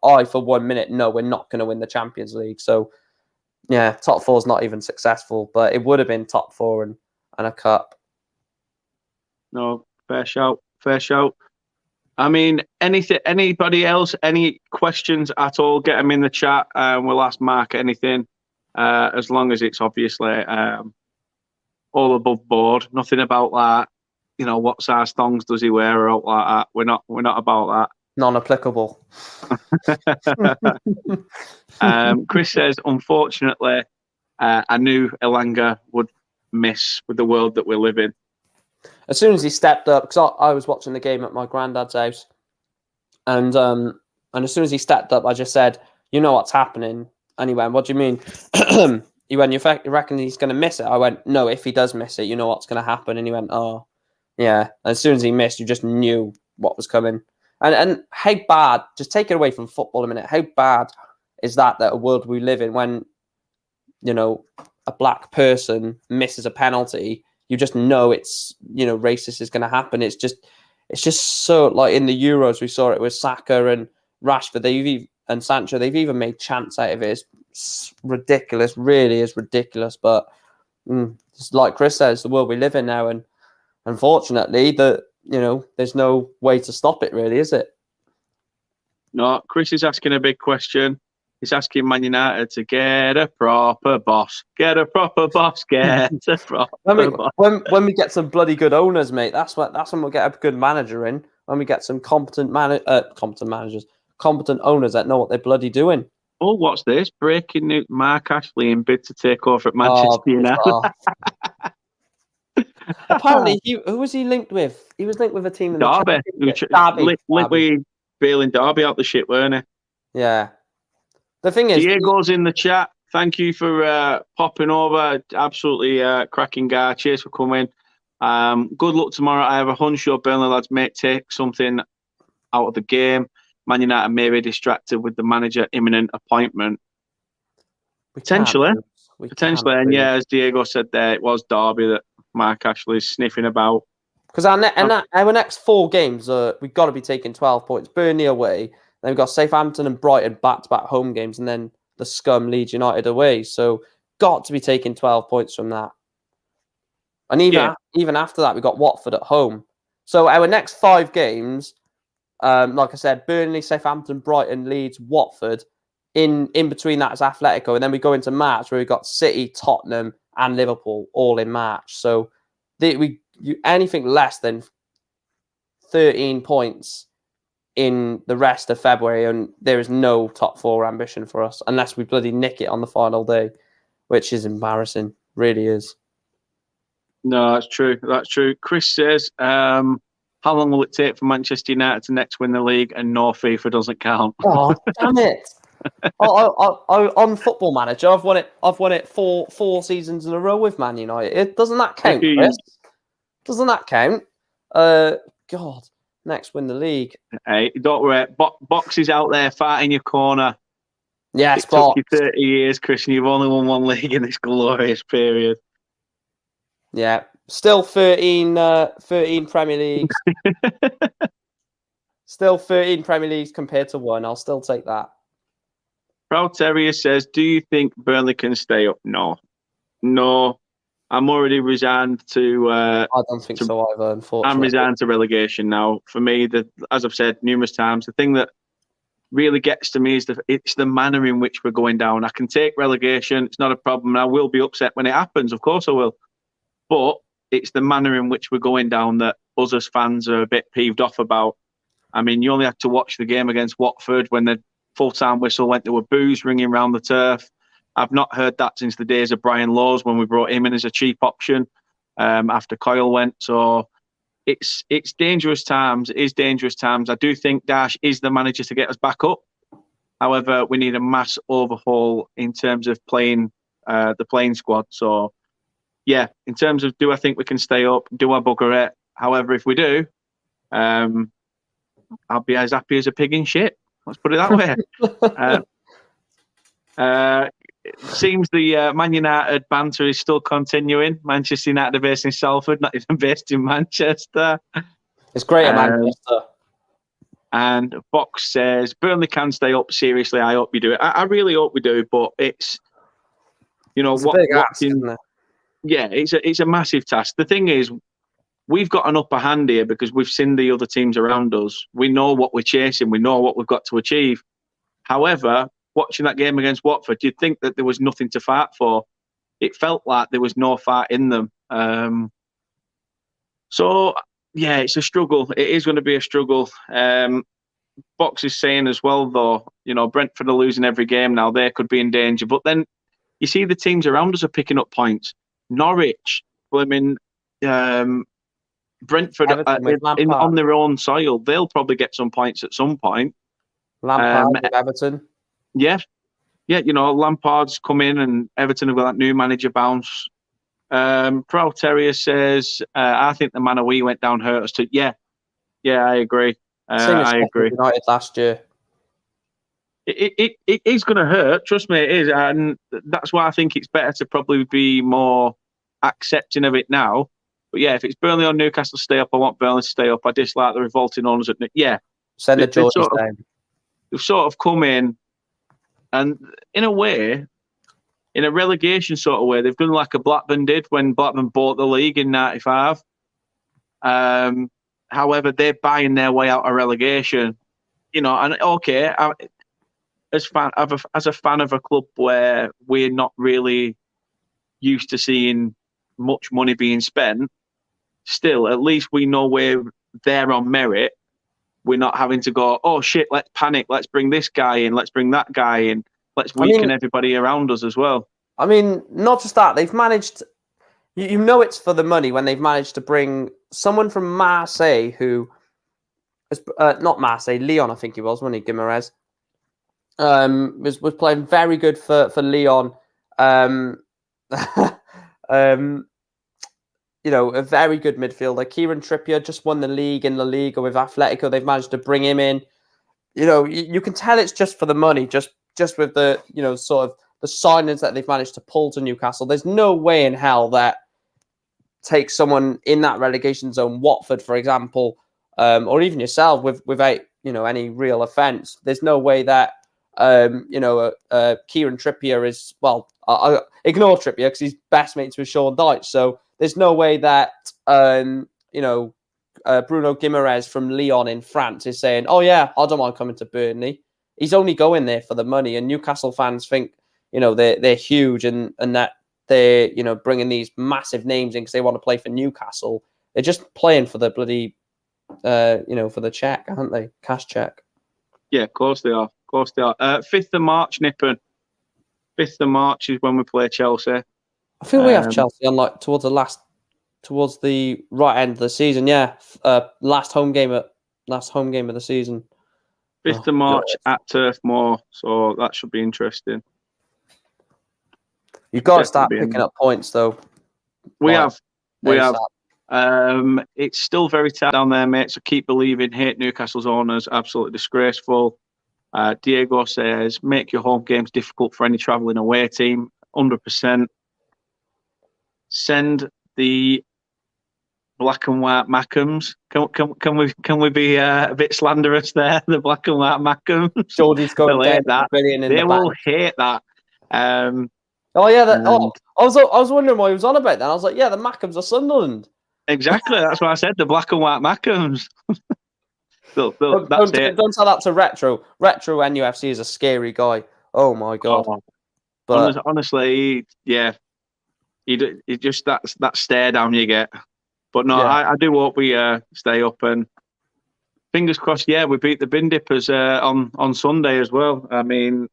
I for 1 minute, no, we're not going to win the Champions League. So, yeah, top 4 is not even successful. But it would have been top 4 and a cup. No, fair shout. I mean, anybody else, any questions at all, get them in the chat. We'll ask Mark anything, as long as it's obviously all above board. Nothing about that. What size thongs does he wear or out like that? We're not about that. Non-applicable. Chris says, unfortunately, I knew Elanga would miss with the world that we live in. As soon as he stepped up, because I was watching the game at my granddad's house, and as soon as he stepped up, I just said, "You know what's happening?" And he went, "What do you mean?" He went, "You reckon he's going to miss it?" I went, "No, if he does miss it, you know what's going to happen." And he went, "Oh, yeah." And as soon as he missed, you just knew what was coming. And how bad? Just take it away from football a minute. How bad is that a world we live in when, a black person misses a penalty? You just know it's, racist is going to happen. It's just so, like in the Euros, we saw it with Saka and Rashford, and Sancho. They've even made chants out of it. It's ridiculous, really is ridiculous. But just like Chris says, the world we live in now, and unfortunately, there's no way to stop it, really, is it? No, Chris is asking a big question. He's asking Man United to get a proper boss. Get a proper boss. Get a proper boss. When we get some bloody good owners, mate, that's when we'll get a good manager in. When we get some competent owners that know what they're bloody doing. Oh, what's this? Breaking news: Mark Ashley in bid to take over at Manchester Oh, United. bizarre. Apparently, who was he linked with? He was linked with a team in the Derby. Championship. Derby. Literally bailing Derby out the shit, weren't he? Yeah. The thing is, Diego's in the chat. Thank you for popping over. Absolutely cracking guy. Cheers for coming. Good luck tomorrow. I have a hunch your Burnley lads may take something out of the game. Man United may be distracted with the manager imminent appointment. Potentially. And yeah, as Diego said there, it was Derby that Mark Ashley's sniffing about. Because our next 4 games, we've got to be taking 12 points. Burnley away, then we've got Southampton and Brighton back-to-back home games, and then the scum Leeds United away. So got to be taking 12 points from that. And even after that, we've got Watford at home. So our next 5 games, like I said, Burnley, Southampton, Brighton, Leeds, Watford. In between that is Atletico, and then we go into March where we've got City, Tottenham, and Liverpool all in March. So anything less than 13 points in the rest of February, and there is no top 4 ambition for us unless we bloody nick it on the final day, which is embarrassing. Really is. No, that's true. That's true. Chris says, how long will it take for Manchester United to next win the league and no FIFA doesn't count? Oh, damn it. On Football Manager, I've won it 4 seasons in a row with Man United. Doesn't that count, Chris? Doesn't that count? God, next win the league. Hey, don't worry. Box is out there fighting your corner. Yes, it took you 30 years, Chris, and you've only won 1 league in this glorious period. Yeah, still 13 Premier Leagues. Still 13 Premier Leagues compared to 1. I'll still take that. Proud Terrier says, do you think Burnley can stay up? No. I'm already resigned to... I don't think so either, unfortunately. I'm resigned to relegation now. For me, as I've said numerous times, the thing that really gets to me is it's the manner in which we're going down. I can take relegation. It's not a problem. I will be upset when it happens. Of course I will. But it's the manner in which we're going down that us as fans are a bit peeved off about. I mean, you only had to watch the game against Watford when the full-time whistle went to a boos ringing around the turf. I've not heard that since the days of Brian Laws when we brought him in as a cheap option after Coyle went. So it's dangerous times. It is dangerous times. I do think Dash is the manager to get us back up. However, we need a mass overhaul in terms of playing the playing squad. So, yeah, in terms of do I think we can stay up? Do I bugger it? However, if we do, I'll be as happy as a pig in shit. Let's put it that way. It seems the Man United banter is still continuing. Manchester United are based in Salford, not even based in Manchester. It's great at Manchester. And Box says, Burnley can stay up. Seriously, I hope you do it. I really hope we do, but it's, it's a big ask, isn't it? Yeah, it's a massive task. The thing is, we've got an upper hand here because we've seen the other teams around us. We know what we're chasing. We know what we've got to achieve. However, watching that game against Watford, you'd think that there was nothing to fight for. It felt like there was no fight in them. So, yeah, it's a struggle. It is going to be a struggle. Box is saying as well, though, Brentford are losing every game now. They could be in danger. But then you see the teams around us are picking up points. Norwich, Brentford on their own soil, they'll probably get some points at some point. Lampard with Everton. Yeah, Lampard's come in and Everton have got that new manager bounce. Proud Terrier says, I think the manner we went down hurt us too. Yeah, I agree. I agree. United last year. It is going to hurt. Trust me, it is. And that's why I think it's better to probably be more accepting of it now. But yeah, if it's Burnley or Newcastle stay up, I want Burnley to stay up. I dislike the revolting owners. Send the Geordies down. They've sort of come in and in a way, in a relegation sort of way, they've done like a Blackburn did when Blackburn bought the league in '95. However, they're buying their way out of relegation. And okay, as a fan of a club where we're not really used to seeing much money being spent, still, at least we know we're there on merit. We're not having to go, oh shit, let's panic, let's bring this guy in, let's bring that guy in. let's weaken everybody around us as well. I mean, not just that, they've managed. You know, it's for the money when they've managed to bring someone from Marseille who is not Marseille, Lyon, I think he was, wasn't he? Guimaraes was playing very good for Lyon. You know, a very good midfielder. Kieran Trippier just won the league in La Liga with Atletico. They've managed to bring him in. You know, you can tell it's just for the money, just with the, you know, sort of the signings that they've managed to pull to Newcastle. There's no way in hell that takes someone in that relegation zone, Watford, for example, or even yourself, without, you know, any real offence. There's no way that, you know, Kieran Trippier is, well, I ignore Trippier because he's best mates with Sean Dyche. So there's no way that, you know, Bruno Guimaraes from Lyon in France is saying, oh, yeah, I don't mind coming to Burnley. He's only going there for the money. And Newcastle fans think, you know, they're huge and that they're, you know, bringing these massive names in because they want to play for Newcastle. They're just playing for the bloody, you know, for the check, aren't they? Cash check. Yeah, of course they are. Of course they are. 5th of March, Nippon. 5th of March is when we play Chelsea. I feel we have Chelsea on like towards the right end of the season. Yeah, last home game of the season. 5th of March at Turf Moor, so that should be interesting. You've got to start picking up points, though. We have. It's still very tight down there, mate. So keep believing. Hate Newcastle's owners. Absolutely disgraceful. Diego says, make your home games difficult for any travelling away team. 100%. Send the black and white Mackhams. Can we be a bit slanderous there? The black and white Mackhams. Geordie's going dead. They will hate that. Oh yeah, I was wondering why he was on about that. I was like, yeah, the Mackhams are Sunderland. Exactly, that's what I said. The black and white Mackhams. Don't tell that to Retro. Retro NUFC is a scary guy. Oh my god! But honestly, yeah, he just that stare down you get. But no, yeah. I do hope we stay up and fingers crossed. Yeah, we beat the Bin Dippers on Sunday as well. I mean,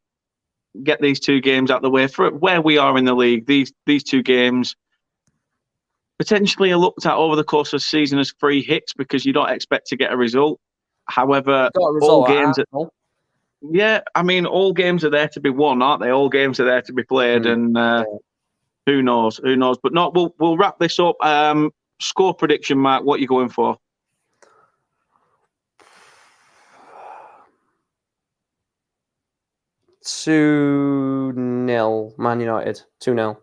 get these 2 games out of the way for where we are in the league. These 2 games potentially are looked at over the course of the season as free hits because you don't expect to get a result. However, all games, yeah, I mean, all games are there to be won, aren't they? All games are there to be played, and who knows? Who knows? But no, we'll wrap this up. Score prediction, Mark. What are you going for? 2-0, Man United. 2-0.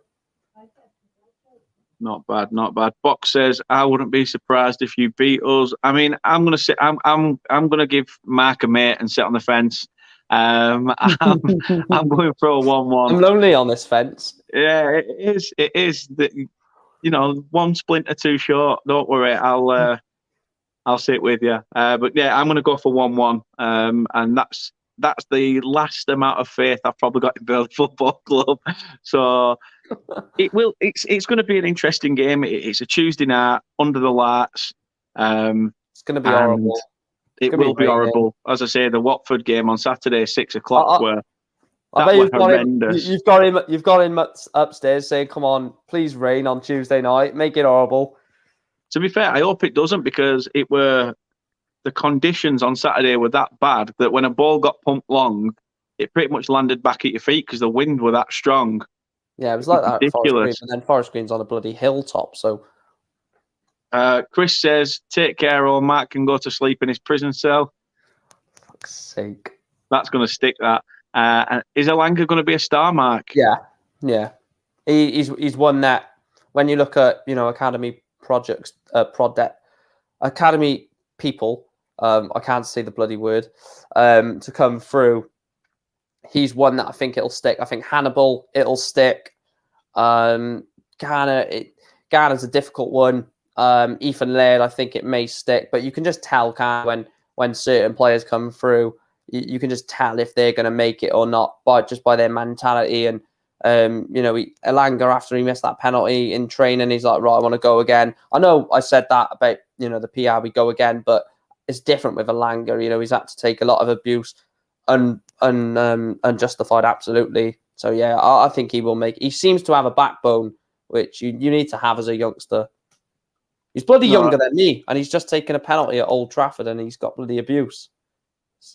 Not bad, not bad. Box says, I wouldn't be surprised if you beat us. I mean, I'm gonna give Mark a mate and sit on the fence. I'm going for a 1-1. I'm lonely on this fence. Yeah, it is. You know, one splinter too short. Don't worry, I'll sit with you. But yeah, I'm gonna go for 1-1. And that's the last amount of faith I've probably got in Burnley Football Club. So it's going to be an interesting game. It's a Tuesday night under the lights. It's going to be horrible. It will be horrible. As I say, the Watford game on Saturday, 6 o'clock, were horrendous. You've got him upstairs saying, "Come on, please rain on Tuesday night. Make it horrible." To be fair, I hope it doesn't because the conditions on Saturday were that bad that when a ball got pumped long, it pretty much landed back at your feet because the wind were that strong. Yeah, it was like that. Forest Green, and then Forest Green's on a bloody hilltop. So, Chris says, "Take care, or Matt can go to sleep in his prison cell." Fuck's sake, that's going to stick. That is Elanga going to be a star, Mark? Yeah. He's one that when you look at academy projects, academy people. I can't say the bloody word to come through. He's one that I think it'll stick. I think Hannibal, it'll stick. Ghana's a difficult one. Ethan Laird, I think it may stick, but you can just tell when certain players come through, you can just tell if they're going to make it or not by their mentality. And Elanga, after he missed that penalty in training, he's like, right, I want to go again. I know I said that about the PR, we go again, but it's different with Elanga. He's had to take a lot of abuse. And unjustified, absolutely. So yeah, I think he will make. He seems to have a backbone, which you need to have as a youngster. He's bloody younger than me, and he's just taken a penalty at Old Trafford, and he's got bloody abuse.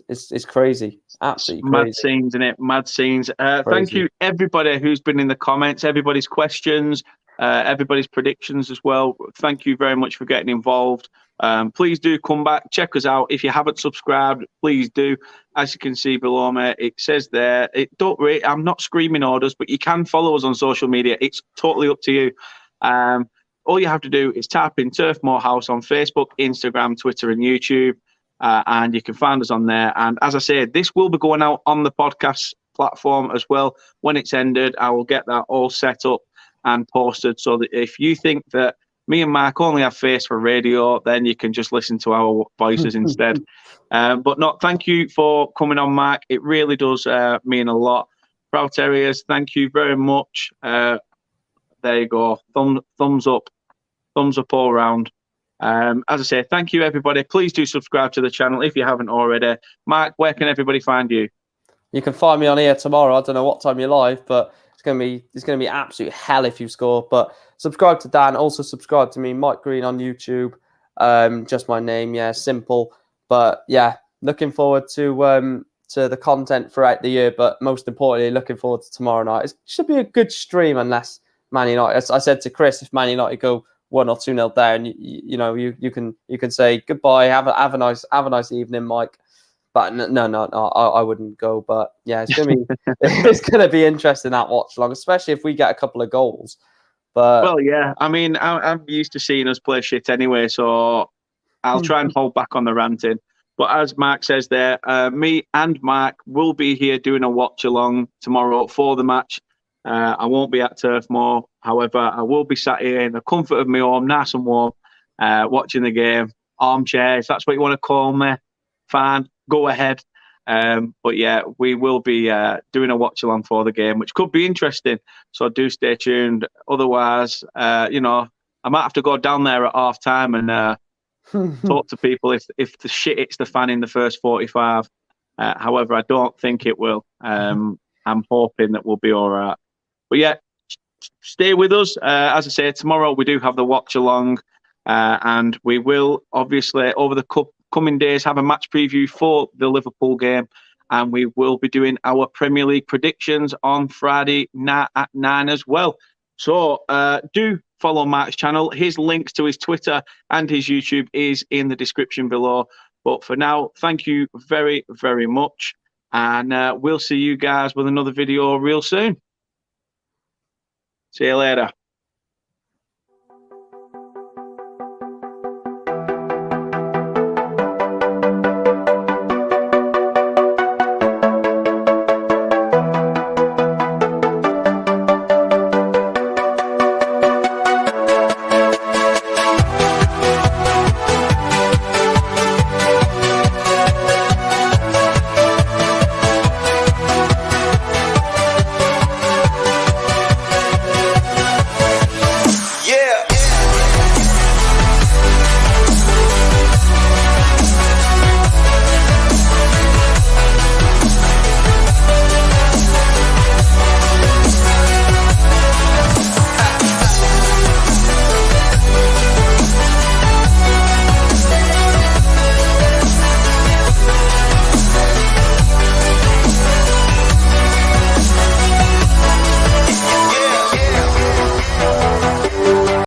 It's crazy, absolutely crazy. Mad scenes, isn't it? Mad scenes. Thank you, everybody who's been in the comments, everybody's questions, everybody's predictions as well. Thank you very much for getting involved. Please do come back, check us out. If you haven't subscribed, please do. As you can see below me, it says there. I'm not screaming orders, but you can follow us on social media. It's totally up to you. All you have to do is type in Turf Moor House on Facebook, Instagram, Twitter, and YouTube. And you can find us on there. And as I said, this will be going out on the podcast platform as well. When it's ended, I will get that all set up and posted so that if you think that me and Mark only have face for radio, then you can just listen to our voices instead. But no, thank you for coming on, Mark. It really does mean a lot. Proud Terriers, thank you very much. There you go. Thumbs up. Thumbs up all around. As I say, thank you, everybody. Please do subscribe to the channel if you haven't already. Mark, where can everybody find you? You can find me on here tomorrow. I don't know what time you're live, but it's gonna be absolute hell if you score. But subscribe to Dan. Also subscribe to me, Mike Green, on YouTube. Just my name, yeah, simple. But yeah, looking forward to the content throughout the year. But most importantly, looking forward to tomorrow night. It should be a good stream unless Man United. As I said to Chris, if Man United go 1 or 2-0 down, you can say goodbye. Have a nice evening, Mike. But no, I wouldn't go. But yeah, it's gonna be interesting that watch long, especially if we get a couple of goals. But well, yeah, I mean, I'm used to seeing us play shit anyway, so I'll try and hold back on the ranting. But as Mark says there, me and Mark will be here doing a watch along tomorrow for the match. I won't be at Turf Moor. However, I will be sat here in the comfort of my home, nice and warm, watching the game. Armchair, if that's what you want to call me. Fine, go ahead. But yeah, we will be doing a watch along for the game, which could be interesting. So do stay tuned. Otherwise, I might have to go down there at half time and talk to people if the shit hits the fan in the first 45. However, I don't think it will. I'm hoping that we'll be all right. But yeah, stay with us. As I say, tomorrow we do have the watch along, and we will obviously over the coming days have a match preview for the Liverpool game, and we will be doing our Premier League predictions on Friday night at 9 as well. So do follow Mark's channel. His links to his Twitter and his YouTube is in the description below. But for now, thank you very, very much. And we'll see you guys with another video real soon. See you later.